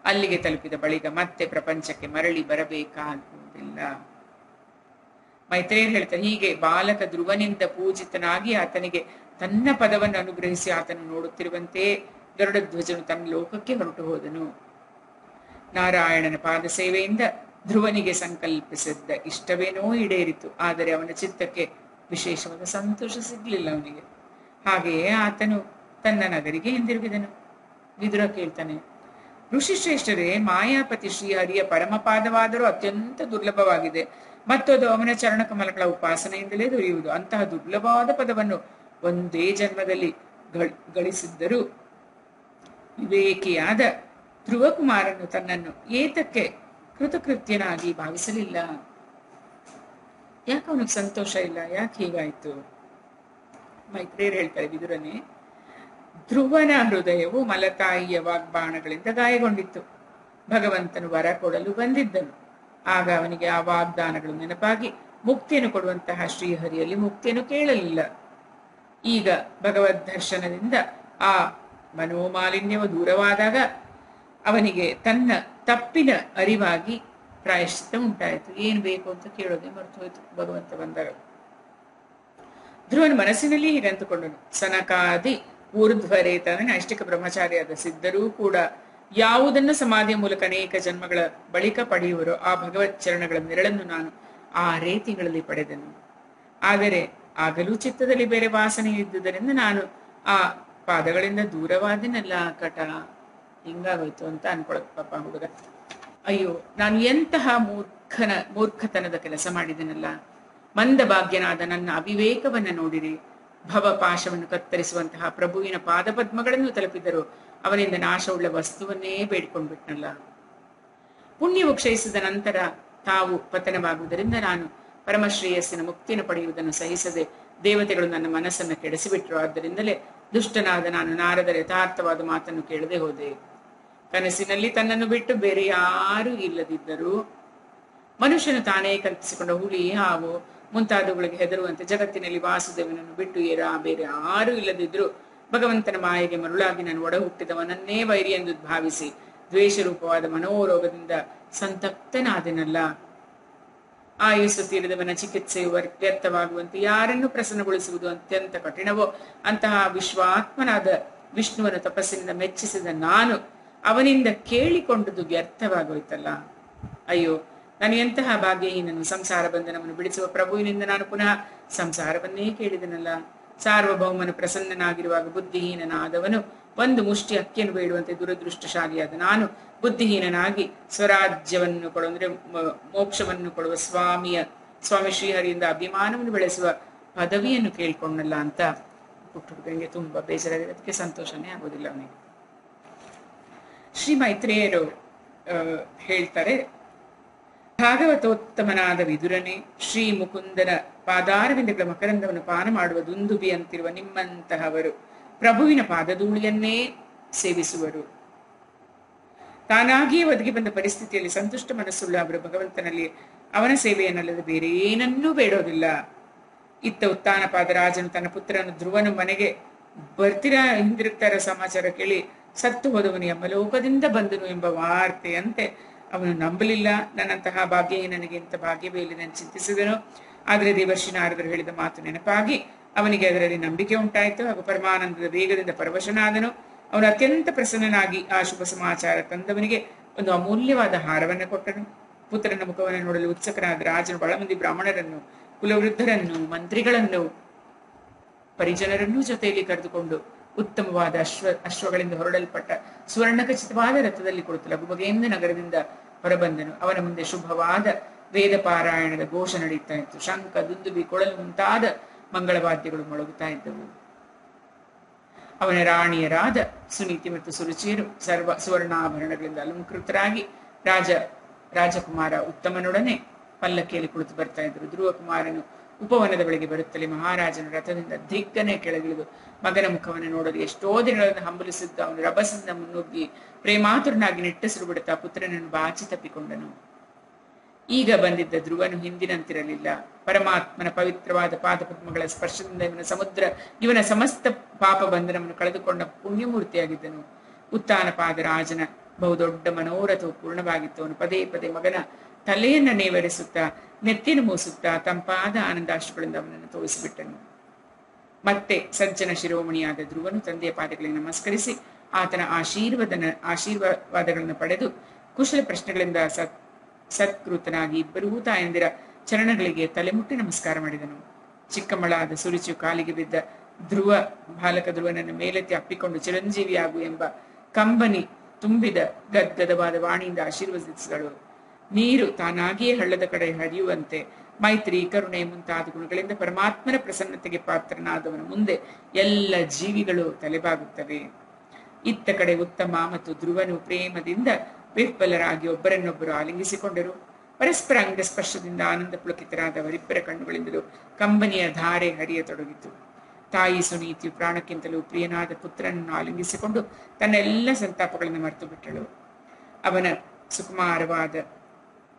ಅಲ್ಲಿಗೆ ತಲುಪಿದ ಬಳಿಕ ಮತ್ತೆ ಪ್ರಪಂಚಕ್ಕೆ ಮರಳಿ ಬರಬೇಕಾಗುವುದಿಲ್ಲ. ಮೈತ್ರೇಯರು ಹೇಳ್ತಾರೆ, ಹೀಗೆ ಬಾಲಕ ಧ್ರುವನಿಂದ ಪೂಜಿತನಾಗಿ ಆತನಿಗೆ ತನ್ನ ಪದವನ್ನು ಅನುಗ್ರಹಿಸಿ ಆತನು ನೋಡುತ್ತಿರುವಂತೆ ಗರುಡಧ್ವಜನು ತನ್ನ ಲೋಕಕ್ಕೆ ಹೊರಟು ಹೋದನು. ನಾರಾಯಣನ ಪಾದ ಸೇವೆಯಿಂದ ಧ್ರುವನಿಗೆ ಸಂಕಲ್ಪಿಸಿದ್ದ ಇಷ್ಟವೇನೋ ಈಡೇರಿತು. ಆದರೆ ಅವನ ಚಿತ್ತಕ್ಕೆ ವಿಶೇಷವಾದ ಸಂತೋಷ ಸಿಗ್ಲಿಲ್ಲ ಅವನಿಗೆ. ಹಾಗೆಯೇ ಆತನು ತನ್ನ ನಗರಿಗೆ ಹಿಂದಿರುಗಿದನು. ವಿದುರ ಕೇಳ್ತಾನೆ, ಋಷಿಶ್ರೇಷ್ಠರೇ, ಮಾಯಾಪತಿ ಶ್ರೀಹರಿಯ ಪರಮಪಾದವಾದರೂ ಅತ್ಯಂತ ದುರ್ಲಭವಾಗಿದೆ ಮತ್ತು ಅದು ಅವನ ಚರಣಕಮಲಗಳ ಉಪಾಸನೆಯಿಂದಲೇ ದೊರೆಯುವುದು. ಅಂತಹ ದುರ್ಲಭವಾದ ಪದವನ್ನು ಒಂದೇ ಜನ್ಮದಲ್ಲಿ ಗಳಿಸಿದ್ದರೂ ವಿವೇಕಿಯಾದ ಧ್ರುವಕುಮಾರನು ತನ್ನನ್ನು ಏತಕ್ಕೆ ಕೃತಕೃತ್ಯನಾಗಿ ಭಾವಿಸಲಿಲ್ಲ? ಯಾಕೆ ಅವನಿಗೆ ಸಂತೋಷ ಇಲ್ಲ? ಯಾಕೆ ಹೀಗಾಯ್ತು? ಮೈತ್ರೇಯರು ಹೇಳ್ತಾರೆ, ವಿದುರನೇ, ಧ್ರುವನ ಹೃದಯವು ಮಲತಾಯಿಯ ವಾಗ್ಬಾಣಗಳಿಂದ ಗಾಯಗೊಂಡಿತ್ತು. ಭಗವಂತನು ವರ ಕೊಡಲು ಬಂದಿದ್ದನು. ಆಗ ಅವನಿಗೆ ಆ ವಾಗ್ದಾನಗಳು ನೆನಪಾಗಿ ಮುಕ್ತಿಯನ್ನು ಕೊಡುವಂತಹ ಶ್ರೀಹರಿಯಲ್ಲಿ ಮುಕ್ತಿಯನ್ನು ಕೇಳಲಿಲ್ಲ. ಈಗ ಭಗವದ್ ದರ್ಶನದಿಂದ ಆ ಮನೋಮಾಲಿನ್ಯವು ದೂರವಾದಾಗ ಅವನಿಗೆ ತನ್ನ ತಪ್ಪಿನ ಅರಿವಾಗಿ ಪ್ರಾಯಶ್ಚಿತ್ತ ಉಂಟಾಯಿತು. ಏನ್ ಬೇಕು ಅಂತ ಕೇಳೋದೇ ಮರೆತು ಹೋಯ್ತು ಭಗವಂತ ಬಂದಾಗ. ಧ್ರುವನ ಮನಸ್ಸಿನಲ್ಲಿ ಹೀಗಂತುಕೊಂಡನು, ಸನಕಾದಿ ಊರ್ಧ್ವರೇತನ ನೈಷ್ಠಿಕ ಬ್ರಹ್ಮಚಾರಿಯಾದ ಸಿದ್ಧರೂ ಕೂಡ ಯಾವುದನ್ನು ಸಮಾಧಿಯ ಮೂಲಕ ಅನೇಕ ಜನ್ಮಗಳ ಬಳಿಕ ಪಡೆಯುವರೋ ಆ ಭಗವತ್ ಚರಣಗಳ ನೆರಳನ್ನು ನಾನು 6 ತಿಂಗಳಲ್ಲಿ ಪಡೆದನು. ಆದರೆ ಆಗಲೂ ಚಿತ್ತದಲ್ಲಿ ಬೇರೆ ವಾಸನೆ ಇದ್ದುದರಿಂದ ನಾನು ಆ ಪಾದಗಳಿಂದ ದೂರವಾದಿನಲ್ಲ ಕಟ. ಹಿಂಗಾಗೋಯ್ತು ಅಂತ ಅನ್ಕೊಳಕ್ ಪಾಪ ಹುಡುಗ. ಅಯ್ಯೋ, ನಾನು ಎಂತಹ ಮೂರ್ಖತನದ ಕೆಲಸ ಮಾಡಿದೆನಲ್ಲ. ಮಂದ ಭಾಗ್ಯನಾದ ನನ್ನ ಅವಿವೇಕವನ್ನ ನೋಡಿರಿ. ಭವಪಾಶವನ್ನು ಕತ್ತರಿಸುವಂತಹ ಪ್ರಭುವಿನ ಪಾದಪದ್ಮಗಳನ್ನು ತಲುಪಿದರು ಅವನಿಂದ ನಾಶವುಳ್ಳ ವಸ್ತುವನ್ನೇ ಬೇಡ್ಕೊಂಡ್ಬಿಟ್ನಲ್ಲ. ಪುಣ್ಯವು ಕ್ಷಯಿಸಿದ ನಂತರ ತಾವು ಪತನವಾಗುವುದರಿಂದ ನಾನು ಪರಮಶ್ರೇಯಸ್ಸಿನ ಮುಕ್ತಿಯನ್ನು ಪಡೆಯುವುದನ್ನು ಸಹಿಸದೆ ದೇವತೆಗಳು ನನ್ನ ಮನಸ್ಸನ್ನು ಕೆಡಿಸಿಬಿಟ್ರು. ಆದ್ದರಿಂದಲೇ ದುಷ್ಟನಾದ ನಾನು ನಾರದರ ಯಥಾರ್ಥವಾದ ಮಾತನ್ನು ಕೇಳದೆ ಹೋದೆ. ಕನಸಿನಲ್ಲಿ ತನ್ನನ್ನು ಬಿಟ್ಟು ಬೇರೆ ಯಾರೂ ಇಲ್ಲದಿದ್ದರೂ ಮನುಷ್ಯನು ತಾನೇ ಕಲ್ಪಿಸಿಕೊಂಡ ಹುಲಿ, ಹಾವು ಮುಂತಾದವುಗಳಿಗೆ ಹೆದರುವಂತೆ ಜಗತ್ತಿನಲ್ಲಿ ವಾಸುದೇವನನ್ನು ಬಿಟ್ಟು ಬೇರೆ ಯಾರೂ ಇಲ್ಲದಿದ್ದರೂ ಭಗವಂತನ ಮಾಯೆಗೆ ಮರುಳಾಗಿ ನಾನು ಒಡ ಹುಟ್ಟಿದವನನ್ನೇ ವೈರಿ ಎಂದು ಭಾವಿಸಿ ದ್ವೇಷರೂಪವಾದ ಮನೋರೋಗದಿಂದ ಸಂತಪ್ತನಾದೆನಲ್ಲ. ಆಯುಸ್ಸು ತೀರಿದವನ ಚಿಕಿತ್ಸೆಯು ವ್ಯರ್ಥವಾಗುವಂತೆ ಯಾರನ್ನು ಪ್ರಸನ್ನಗೊಳಿಸುವುದು ಅತ್ಯಂತ ಕಠಿಣವೋ ಅಂತಹ ವಿಶ್ವಾತ್ಮನಾದ ವಿಷ್ಣುವನ್ನು ತಪಸ್ಸಿನಿಂದ ಮೆಚ್ಚಿಸಿದ ನಾನು ಅವನಿಂದ ಕೇಳಿಕೊಂಡುದು ವ್ಯರ್ಥವಾಗೋಯ್ತಲ್ಲ. ಅಯ್ಯೋ, ನಾನು ಎಂತಹ ಭಾಗ್ಯಹೀನನು! ಸಂಸಾರ ಬಂಧನವನ್ನು ಬಿಡಿಸುವ ಪ್ರಭುವಿನಿಂದ ನಾನು ಪುನಃ ಸಂಸಾರವನ್ನೇ ಕೇಳಿದನಲ್ಲ. ಸಾರ್ವಭೌಮನು ಪ್ರಸನ್ನನಾಗಿರುವಾಗ ಬುದ್ಧಿಹೀನನಾದವನು ಒಂದು ಮುಷ್ಟಿ ಅಕ್ಕಿಯನ್ನು ಬೇಡುವಂತೆ ದುರದೃಷ್ಟಶಾಲಿಯಾದ ನಾನು ಬುದ್ಧಿಹೀನನಾಗಿ ಸ್ವರಾಜ್ಯವನ್ನು ಕೊಡುವ ಅಂದ್ರೆ ಮೋಕ್ಷವನ್ನು ಕೊಡುವ ಸ್ವಾಮಿ ಶ್ರೀಹರಿಯಿಂದ ಅಭಿಮಾನವನ್ನು ಬೆಳೆಸುವ ಪದವಿಯನ್ನು ಕೇಳ್ಕೊಂಡಲ್ಲ ಅಂತ ಪುಟ್ಟ ಹುಡುಗನಿಗೆ ತುಂಬಾ ಬೇಜಾರಾಗಿದೆ. ಅದಕ್ಕೆ ಸಂತೋಷನೇ ಆಗೋದಿಲ್ಲ ಅವನಿಗೆ. ಶ್ರೀ ಮೈತ್ರೇಯರು ಹೇಳ್ತಾರೆ, ಭಾಗವತೋತ್ತಮನಾದ ವಿದುರನೇ, ಶ್ರೀ ಮುಕುಂದನ ಪಾದಾರವಿಂದಗಳ ಮಕರಂದವನ್ನು ಪಾನ ಮಾಡುವ ದುಂದುಬಿ ಅಂತಿರುವ ನಿಮ್ಮಂತಹವರು ಪ್ರಭುವಿನ ಪಾದಧೂಳಿಯನ್ನೇ ಸೇವಿಸುವರು. ತಾನಾಗಿಯೇ ಒದಗಿ ಬಂದ ಪರಿಸ್ಥಿತಿಯಲ್ಲಿ ಸಂತುಷ್ಟ ಮನಸ್ಸುಳ್ಳ ಅವರು ಭಗವಂತನಲ್ಲಿ ಅವನ ಸೇವೆಯನ್ನಲ್ಲದೆ ಬೇರೆ ಏನನ್ನೂ ಬೇಡೋದಿಲ್ಲ. ಇತ್ತ ಉತ್ತಾನಪಾದ ರಾಜನು ತನ್ನ ಪುತ್ರನ ಧ್ರುವನು ಮನೆಗೆ ಹಿಂದಿರುಗ್ತಾರ ಸಮಾಚಾರ ಕೇಳಿ ಸತ್ತು ಹೋದವನು ಯಮಲೋಕದಿಂದ ಬಂದನು ಎಂಬ ವಾರ್ತೆಯಂತೆ ಅವನು ನಂಬಲಿಲ್ಲ. ನನ್ನಂತಹ ಭಾಗ್ಯಹೀನನಿಗೆ ಇಂಥ ಭಾಗ್ಯವೇ ಇಲ್ಲಿ ನಾನು ಚಿಂತಿಸಿದನು. ಆದರೆ ದೇವರ್ಷಿ ನಾರದರು ಹೇಳಿದ ಮಾತು ನೆನಪಾಗಿ ಅವನಿಗೆ ಅದರಲ್ಲಿ ನಂಬಿಕೆ ಉಂಟಾಯಿತು ಹಾಗೂ ಪರಮಾನಂದದ ವೇಗದಿಂದ ಪರವಶನಾದನು. ಅವನು ಅತ್ಯಂತ ಪ್ರಸನ್ನನಾಗಿ ಆ ಶುಭ ಸಮಾಚಾರ ತಂದವನಿಗೆ ಒಂದು ಅಮೂಲ್ಯವಾದ ಹಾರವನ್ನು ಕೊಟ್ಟನು. ಪುತ್ರನ ಮುಖವನ್ನು ನೋಡಲು ಉತ್ಸುಕನಾದ ರಾಜನು ಬಹಳ ಮಂದಿ ಬ್ರಾಹ್ಮಣರನ್ನು, ಕುಲವೃದ್ಧರನ್ನು, ಮಂತ್ರಿಗಳನ್ನು, ಪರಿಜನರನ್ನೂ ಜೊತೆಯಲ್ಲಿ ಕರೆದುಕೊಂಡು ಉತ್ತಮವಾದ ಅಶ್ವಗಳಿಂದ ಹೊರಡಲ್ಪಟ್ಟ ಸುವರ್ಣಖಚಿತವಾದ ರಥದಲ್ಲಿ ಕುಳಿತು ಲಘುಬಗೆಯಿಂದ ನಗರದಿಂದ ಹೊರಬಂದನು. ಅವನ ಮುಂದೆ ಶುಭವಾದ ವೇದ ಪಾರಾಯಣದ ಘೋಷ ನಡೀತಾ ಇತ್ತು. ಶಂಖ, ದುಂದುಬಿ, ಕೊಳಲು ಮುಂತಾದ ಮಂಗಳವಾದ್ಯಗಳು ಮೊಳಗುತ್ತಾ ಇದ್ದವು. ಅವನ ರಾಣಿಯರಾದ ಸುನೀತಿ ಮತ್ತು ಸುರುಚಿಯರು ಸುವರ್ಣಾಭರಣಗಳಿಂದ ಅಲಂಕೃತರಾಗಿ ರಾಜಕುಮಾರ ಉತ್ತಮನೊಡನೆ ಪಲ್ಲಕ್ಕಿಯಲ್ಲಿ ಕುಳಿತು ಬರ್ತಾ ಇದ್ರು. ಧ್ರುವ ಕುಮಾರನು ಉಪವನದ ಬಳಿಗೆ ಬರುತ್ತಲೇ ಮಹಾರಾಜನ ರಥದಿಂದ ದಿಗ್ಗನೆ ಕೆಳಗಿಳಿದು ಮಗನ ಮುಖವನ್ನು ನೋಡಲು ಎಷ್ಟೋ ದಿನಗಳನ್ನು ಹಂಬಲಿಸಿದ್ದ ಅವನು ರಭಸದಿಂದ ಮುನ್ನುಗ್ಗಿ ಪ್ರೇಮಾತುರನಾಗಿ ನಿಟ್ಟುಸಿರು ಬಿಡುತ್ತಾ ಪುತ್ರನನ್ನು ಬಾಚಿ ತಪ್ಪಿಕೊಂಡನು. ಈಗ ಬಂದಿದ್ದ ಧ್ರುವನು ಹಿಂದಿನಂತಿರಲಿಲ್ಲ. ಪರಮಾತ್ಮನ ಪವಿತ್ರವಾದ ಪಾದಪದ್ಮಗಳ ಸ್ಪರ್ಶದಿಂದ ಇವನ ಸಮಸ್ತ ಪಾಪ ಬಂಧನವನ್ನು ಕಳೆದುಕೊಂಡ ಪುಣ್ಯಮೂರ್ತಿಯಾಗಿದ್ದನು. ಉತ್ತಾನಪಾದ ರಾಜನ ಬಹುದೊಡ್ಡ ಮನೋರಥವು ಪೂರ್ಣವಾಗಿತ್ತು. ಅವನು ಪದೇ ಪದೇ ಮಗನ ತಲೆಯನ್ನ ನೇವರಿಸುತ್ತಾ ನೆತ್ತಿನ ಮೂಸುತ್ತಾ ತಂಪಾದ ಆನಂದಾಶ್ರುಗಳಿಂದ ಅವನನ್ನು ತೋರಿಸಿಬಿಟ್ಟನು. ಮತ್ತೆ ಸಜ್ಜನ ಶಿರೋಮಣಿಯಾದ ಧ್ರುವನು ತಂದೆಯ ಪಾದಗಳಿಗೆ ನಮಸ್ಕರಿಸಿ ಆತನ ಆಶೀರ್ವಾದಗಳನ್ನು ಪಡೆದು ಕುಶಲ ಪ್ರಶ್ನೆಗಳಿಂದ ಸತ್ಕೃತನಾಗಿ ಇಬ್ಬರೂ ತಾಯಂದಿರ ಚರಣಗಳಿಗೆ ತಲೆಮುಟ್ಟಿ ನಮಸ್ಕಾರ ಮಾಡಿದನು. ಚಿಕ್ಕಮ್ಮಳಾದ ಸುರುಚಿಯು ಕಾಲಿಗೆ ಬಿದ್ದ ಬಾಲಕ ಧ್ರುವನನ್ನು ಮೇಲೆತ್ತಿ ಅಪ್ಪಿಕೊಂಡು ಚಿರಂಜೀವಿಯಾಗು ಎಂಬ ಕಂಬನಿ ತುಂಬಿದ ಗದ್ಗದವಾದ ವಾಣಿಯಿಂದ ಆಶೀರ್ವದಿಸಿದಳು. ನೀರು ತಾನಾಗಿಯೇ ಹಳ್ಳದ ಕಡೆ ಹರಿಯುವಂತೆ ಮೈತ್ರಿ, ಕರುಣೆ ಮುಂತಾದ ಗುಣಗಳಿಂದ ಪರಮಾತ್ಮನ ಪ್ರಸನ್ನತೆಗೆ ಪಾತ್ರನಾದವನ ಮುಂದೆ ಎಲ್ಲ ಜೀವಿಗಳು ತಲೆಬಾಗುತ್ತವೆ. ಇತ್ತ ಕಡೆ ಉತ್ತಮ ಮತ್ತು ಧ್ರುವನು ಪ್ರೇಮದಿಂದ ವಿಫಲರಾಗಿ ಒಬ್ಬರನ್ನೊಬ್ಬರು ಆಲಿಂಗಿಸಿಕೊಂಡರು. ಪರಸ್ಪರ ಅಂಗಸ್ಪರ್ಶದಿಂದ ಆನಂದ ಪುಳಕಿತರಾದವರಿಬ್ಬರ ಕಣ್ಣುಗಳಿಂದಲೂ ಕಂಬನಿಯ ಧಾರೆ ಹರಿಯತೊಡಗಿತು. ತಾಯಿ ಸುನೀತಿಯು ಪ್ರಾಣಕ್ಕಿಂತಲೂ ಪ್ರಿಯನಾದ ಪುತ್ರನನ್ನು ಆಲಿಂಗಿಸಿಕೊಂಡು ತನ್ನ ಎಲ್ಲ ಸಂತಾಪಗಳನ್ನು ಮರೆತು ಬಿಟ್ಟಳು. ಅವನ ಸುಕುಮಾರವಾದ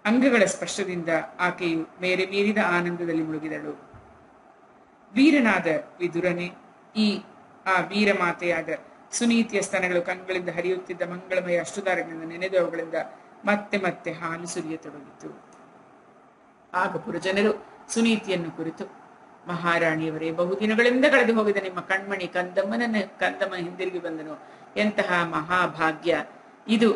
ಅಂಗಗಳ ಸ್ಪರ್ಶದಿಂದ ಆಕೆಯು ಮೇರೆ ಮೀರಿದ ಆನಂದದಲ್ಲಿ ಮುಳುಗಿದಳು. ವೀರನಾದ ವಿದುರನೇ, ಆ ವೀರಮಾತೆಯಾದ ಸುನೀತಿಯ ಸ್ತನಗಳು ಕಂಗಳಿಂದ ಹರಿಯುತ್ತಿದ್ದ ಮಂಗಳಮಯ ಅಷ್ಟುದಾರಗಳಿಂದ ನೆನೆದು ಅವುಗಳಿಂದ ಮತ್ತೆ ಮತ್ತೆ ಹಾಲು ಸುರಿಯತೊಡಗಿತು. ಆಗ ಪುರಜನರು ಸುನೀತಿಯನ್ನು ಕುರಿತು, ಮಹಾರಾಣಿಯವರೇ, ಬಹುದಿನಗಳಿಂದ ಕಳೆದು ಹೋಗಿದ ನಿಮ್ಮ ಕಣ್ಮಣಿ ಕಂದಮ್ಮ ಹಿಂದಿರುಗಿ ಬಂದನು. ಎಂತಹ ಮಹಾಭಾಗ್ಯ ಇದು!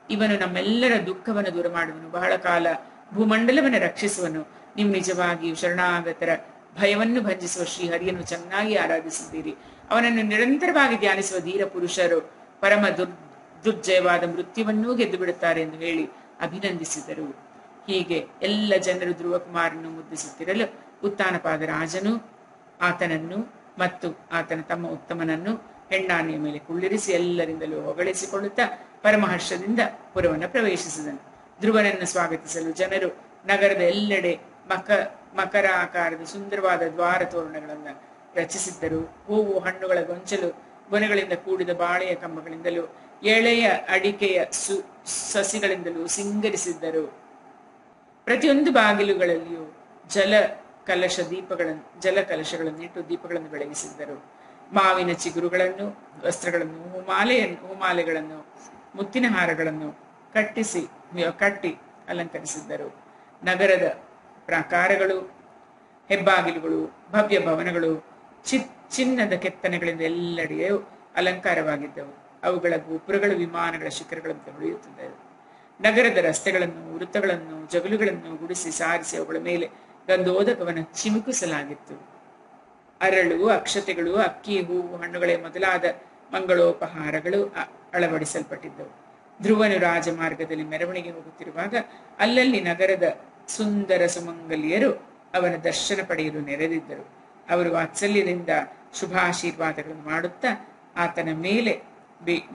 ಇವನು ನಮ್ಮೆಲ್ಲರ ದುಃಖವನ್ನು ದೂರ ಮಾಡುವನು, ಬಹಳ ಕಾಲ ಭೂಮಂಡಲವನ್ನು ರಕ್ಷಿಸುವನು. ನೀವು ನಿಜವಾಗಿಯೂ ಶರಣಾಗತರ ಭಯವನ್ನು ಭಂಜಿಸುವ ಶ್ರೀಹರಿಯನ್ನು ಚೆನ್ನಾಗಿ ಆರಾಧಿಸಿದ್ದೀರಿ. ಅವನನ್ನು ನಿರಂತರವಾಗಿ ಧ್ಯಾನಿಸುವ ಧೀರ ಪುರುಷರು ಪರಮ ದುರ್ಜಯವಾದ ಮೃತ್ಯುವನ್ನೂ ಗೆದ್ದು ಬಿಡುತ್ತಾರೆ ಎಂದು ಹೇಳಿ ಅಭಿನಂದಿಸಿದರು. ಹೀಗೆ ಎಲ್ಲ ಜನರು ಧ್ರುವಕುಮಾರನ್ನು ಮುದ್ದಿಸುತ್ತಿರಲು ಉತ್ತಾನಪಾದ ರಾಜನು ಆತನನ್ನು ಮತ್ತು ಆತನ ತಮ್ಮ ಉತ್ತಮನನ್ನು ಹೆಣ್ಣಾನೆಯ ಮೇಲೆ ಕುಳ್ಳಿರಿಸಿ ಎಲ್ಲರಿಂದಲೂ ಹೊಗಳಿಸಿಕೊಳ್ಳುತ್ತಾ ಪರಮಹರ್ಷದಿಂದ ಪುರವನ್ನು ಪ್ರವೇಶಿಸಿದನು. ಧ್ರುವನನ್ನು ಸ್ವಾಗತಿಸಲು ಜನರು ನಗರದ ಎಲ್ಲೆಡೆ ಮಕರ ಆಕಾರದ ಸುಂದರವಾದ ದ್ವಾರ ತೋರಣಗಳನ್ನು ರಚಿಸಿದ್ದರು. ಹೂವು ಹಣ್ಣುಗಳ ಗೊಂಚಲು ಗೊನೆಗಳಿಂದ ಕೂಡಿದ ಬಾಳೆಯ ಕಂಬಗಳಿಂದಲೂ ಎಳೆಯ ಅಡಿಕೆಯ ಸಸಿಗಳಿಂದಲೂ ಸಿಂಗರಿಸಿದ್ದರು. ಪ್ರತಿಯೊಂದು ಬಾಗಿಲುಗಳಲ್ಲಿಯೂ ಜಲ ಕಲಶಗಳನ್ನಿಟ್ಟು ದೀಪಗಳನ್ನು ಬೆಳಗಿಸಿದ್ದರು. ಮಾವಿನ ಚಿಗುರುಗಳನ್ನು, ವಸ್ತ್ರಗಳನ್ನು, ಹೂಮಾಲೆಗಳನ್ನು, ಮುತ್ತಿನ ಹಾರಗಳನ್ನು ಕಟ್ಟಿ ಅಲಂಕರಿಸಿದ್ದರು. ನಗರದ ಪ್ರಾಕಾರಗಳು, ಹೆಬ್ಬಾಗಿಲುಗಳು, ಭವ್ಯ ಭವನಗಳು ಚಿನ್ನದ ಕೆತ್ತನೆಗಳಿಂದ ಎಲ್ಲೆಡೆಯೂ ಅಲಂಕಾರವಾಗಿದ್ದವು. ಅವುಗಳ ಗೋಪುರಗಳು ವಿಮಾನಗಳ ಶಿಖರಗಳಂತೆ ಹೊಳೆಯುತ್ತಿದ್ದವು. ನಗರದ ರಸ್ತೆಗಳನ್ನು, ವೃತ್ತಗಳನ್ನು, ಜಗಲುಗಳನ್ನು ಗುಡಿಸಿ ಸಾರಿಸಿ ಅವುಗಳ ಮೇಲೆ ಗಂಧೋದಕವನ್ನು ಚಿಮುಕಿಸಲಾಗಿತ್ತು. ಅರಳು, ಅಕ್ಷತೆಗಳು, ಅಕ್ಕಿ, ಹೂವು, ಹಣ್ಣುಗಳೇ ಮೊದಲಾದ ಮಂಗಳೋಪಹಾರಗಳು ಅಳವಡಿಸಲ್ಪಟ್ಟಿದ್ದವು. ಧ್ರುವನು ರಾಜಮಾರ್ಗದಲ್ಲಿ ಮೆರವಣಿಗೆ ಹೋಗುತ್ತಿರುವಾಗ ಅಲ್ಲಲ್ಲಿ ನಗರದ ಸುಂದರ ಸುಮಂಗಲಿಯರು ಅವನ ದರ್ಶನ ಪಡೆಯಲು ನೆರೆದಿದ್ದರು. ಅವರು ವಾತ್ಸಲ್ಯದಿಂದ ಶುಭಾಶೀರ್ವಾದಗಳನ್ನು ಮಾಡುತ್ತಾ ಆತನ ಮೇಲೆ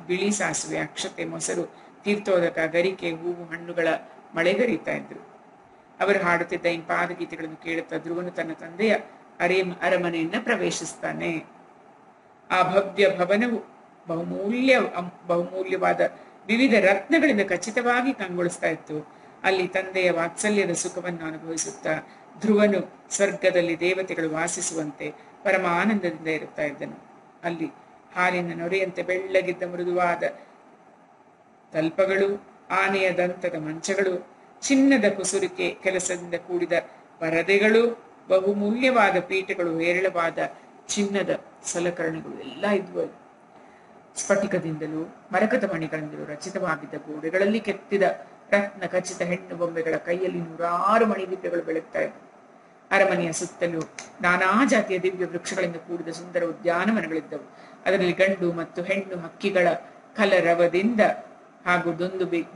ಬಿಳಿ ಸಾಸುವೆ, ಅಕ್ಷತೆ, ಮೊಸರು, ತೀರ್ಥೋದಕ, ಗರಿಕೆ, ಹೂವು, ಹಣ್ಣುಗಳ ಮಳೆಗರೀತಾ ಇದ್ರು. ಅವರು ಹಾಡುತ್ತಿದ್ದ ಇಂಪಾದ ಗೀತೆಗಳನ್ನು ಕೇಳುತ್ತಾ ಧ್ರುವನು ತನ್ನ ತಂದೆಯ ಅರಮನೆಯನ್ನ ಪ್ರವೇಶಿಸ್ತಾನೆ. ಆ ಭವ್ಯ ಭವನವು ಬಹುಮೂಲ್ಯವಾದ ವಿವಿಧ ರತ್ನಗಳಿಂದ ಖಚಿತವಾಗಿ ಕಂಗೊಳಿಸ್ತಾ ಇತ್ತು. ಅಲ್ಲಿ ತಂದೆಯ ವಾತ್ಸಲ್ಯದ ಸುಖವನ್ನು ಅನುಭವಿಸುತ್ತಾ ಧ್ರುವನು ಸ್ವರ್ಗದಲ್ಲಿ ದೇವತೆಗಳು ವಾಸಿಸುವಂತೆ ಪರಮ ಆನಂದದಿಂದ ಇರುತ್ತಾ ಇದ್ದನು. ಅಲ್ಲಿ ಹಾಲಿನ ನೊರೆಯಂತೆ ಬೆಳ್ಳಗಿದ್ದ ಮೃದುವಾದ ತಲ್ಪಗಳು, ಆನೆಯ ದಂತದ ಮಂಚಗಳು, ಚಿನ್ನದ ಕುಸುರಿಕೆ ಕೆಲಸದಿಂದ ಕೂಡಿದ ಪರದೆಗಳು, ಬಹುಮೂಲ್ಯವಾದ ಪೀಠಗಳು, ಹೇರಳವಾದ ಚಿನ್ನದ ಸಲಕರಣೆಗಳು ಎಲ್ಲ ಇದ್ವು. ಸ್ಫಟಿಕದಿಂದಲೂ ಮರಕತ ಮಣಿಗಳಿಂದಲೂ ರಚಿತವಾಗಿದ್ದ ಗೋಡೆಗಳಲ್ಲಿ ಕೆತ್ತಿದ ರತ್ನ ಖಚಿತ ಹೆಣ್ಣು ಬೊಂಬೆಗಳ ಕೈಯಲ್ಲಿ 100 ಮಣಿದೀಪಗಳು ಬೆಳಗ್ತಾ ಇದ್ದವು. ಅರಮನೆಯ ಸುತ್ತಲೂ ನಾನಾ ಜಾತಿಯ ದಿವ್ಯ ವೃಕ್ಷಗಳಿಂದ ಕೂಡಿದ ಸುಂದರ ಉದ್ಯಾನವನಗಳಿದ್ದವು. ಅದರಲ್ಲಿ ಗಂಡು ಮತ್ತು ಹೆಣ್ಣು ಹಕ್ಕಿಗಳ ಕಲರವದಿಂದ ಹಾಗೂ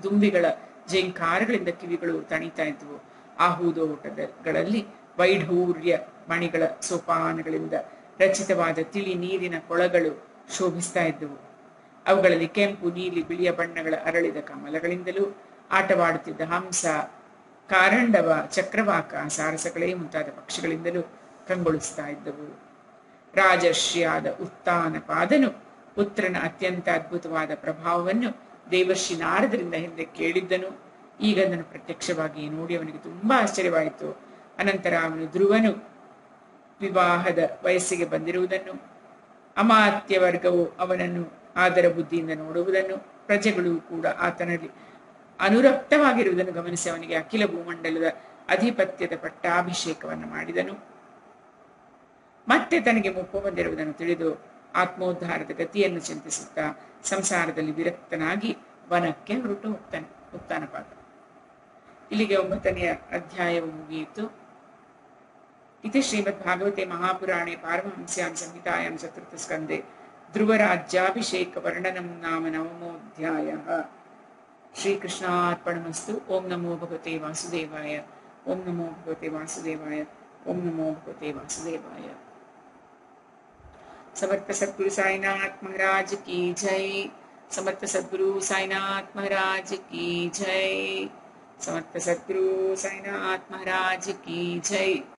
ದುಂಬಿಗಳ ಜೇಂಕಾರಗಳಿಂದ ಕಿವಿಗಳು ತಣಿತಾ ಇದ್ವು. ಆ ಹೂದೋಟಗಳಲ್ಲಿ ವೈಢೂರ್ಯ ಮಣಿಗಳ ಸೋಪಾನಗಳಿಂದ ರಚಿತವಾದ ತಿಳಿ ನೀರಿನ ಕೊಳಗಳು ಶೋಭಿಸ್ತಾ ಇದ್ದವು. ಅವುಗಳಲ್ಲಿ ಕೆಂಪು, ನೀಲಿ, ಬಿಳಿಯ ಬಣ್ಣಗಳ ಅರಳಿದ ಕಮಲಗಳಿಂದಲೂ ಆಟವಾಡುತ್ತಿದ್ದ ಹಂಸ, ಕಾರಂಡವ, ಚಕ್ರವಾಕ, ಸಾರಸಗಳೇ ಮುಂತಾದ ಪಕ್ಷಿಗಳಿಂದಲೂ ಕಂಗೊಳಿಸ್ತಾ ಇದ್ದವು. ರಾಜರ್ಷಿಯಾದ ಉತ್ತಾನಪಾದನು ಪುತ್ರನ ಅತ್ಯಂತ ಅದ್ಭುತವಾದ ಪ್ರಭಾವವನ್ನು ದೇವರ್ಷಿ ನಾರದರಿಂದ ಹಿಂದೆ ಕೇಳಿದ್ದನು. ಈಗ ಅದನ್ನು ಪ್ರತ್ಯಕ್ಷವಾಗಿ ನೋಡಿ ಅವನಿಗೆ ತುಂಬಾ ಆಶ್ಚರ್ಯವಾಯಿತು. ಅನಂತರ ಅವನು ಧ್ರುವನು ವಿವಾಹದ ವಯಸ್ಸಿಗೆ ಬಂದಿರುವುದನ್ನು, ಅಮಾತ್ಯ ವರ್ಗವು ಅವನನ್ನು ಆದರ ಬುದ್ಧಿಯಿಂದ ನೋಡುವುದನ್ನು, ಪ್ರಜೆಗಳು ಕೂಡ ಆತನಲ್ಲಿ ಅನುರಕ್ತವಾಗಿರುವುದನ್ನು ಗಮನಿಸಿ ಅವನಿಗೆ ಅಖಿಲ ಭೂಮಂಡಲದ ಅಧಿಪತ್ಯದ ಪಟ್ಟಾಭಿಷೇಕವನ್ನು ಮಾಡಿದನು. ಮತ್ತೆ ತನಗೆ ಮುಪ್ಪು ಬಂದಿರುವುದನ್ನು ತಿಳಿದು ಆತ್ಮೋದ್ಧಾರದ ಗತಿಯನ್ನು ಚಿಂತಿಸುತ್ತಾ ಸಂಸಾರದಲ್ಲಿ ವಿರಕ್ತನಾಗಿ ವನಕ್ಕೆ ಹೊರಟು ಹೋಗ್ತಾನೆ. ಉತ್ತಾನಪಾದ. ಇಲ್ಲಿಗೆ 9ನೆಯ ಅಧ್ಯಾಯವು ಮುಗಿಯಿತು. ಇತಿ ಶ್ರೀಮದ್ ಭಾಗವತೆ ಮಹಾಪುರಾಣೆ ಪಾರಮಹಂಸ್ಯಾಂ ಸಂಹಿತಾಯಾಂ ಚತುರ್ಥ ಸ್ಕಂದೆ ಧ್ರುವರಾಜ್ಯಾಭಿಷೇಕ ವರ್ಣನಂ ನಾಮ 9ಮೋಧ್ಯಾಯಃ. ಶ್ರೀಕೃಷ್ಣಾರ್ಪಣಮಸ್ತು. ಓಂ ನಮೋ ಭಗವತೆ ವಾಸುದೇವಾಯ. ಓಂ ನಮೋ ಭಗವತೆ ವಾಸುದೇವಾಯ. ಓಂ ನಮೋ ಭಗವತೆ ವಾಸುದೇವಾಯ. समर्थ सद्गुरु साईनाथ महाराज की जय. समर्थ सद्गुरु साईनाथ महाराज की जय. समर्थ सद्गुरु साईनाथ महाराज की जय.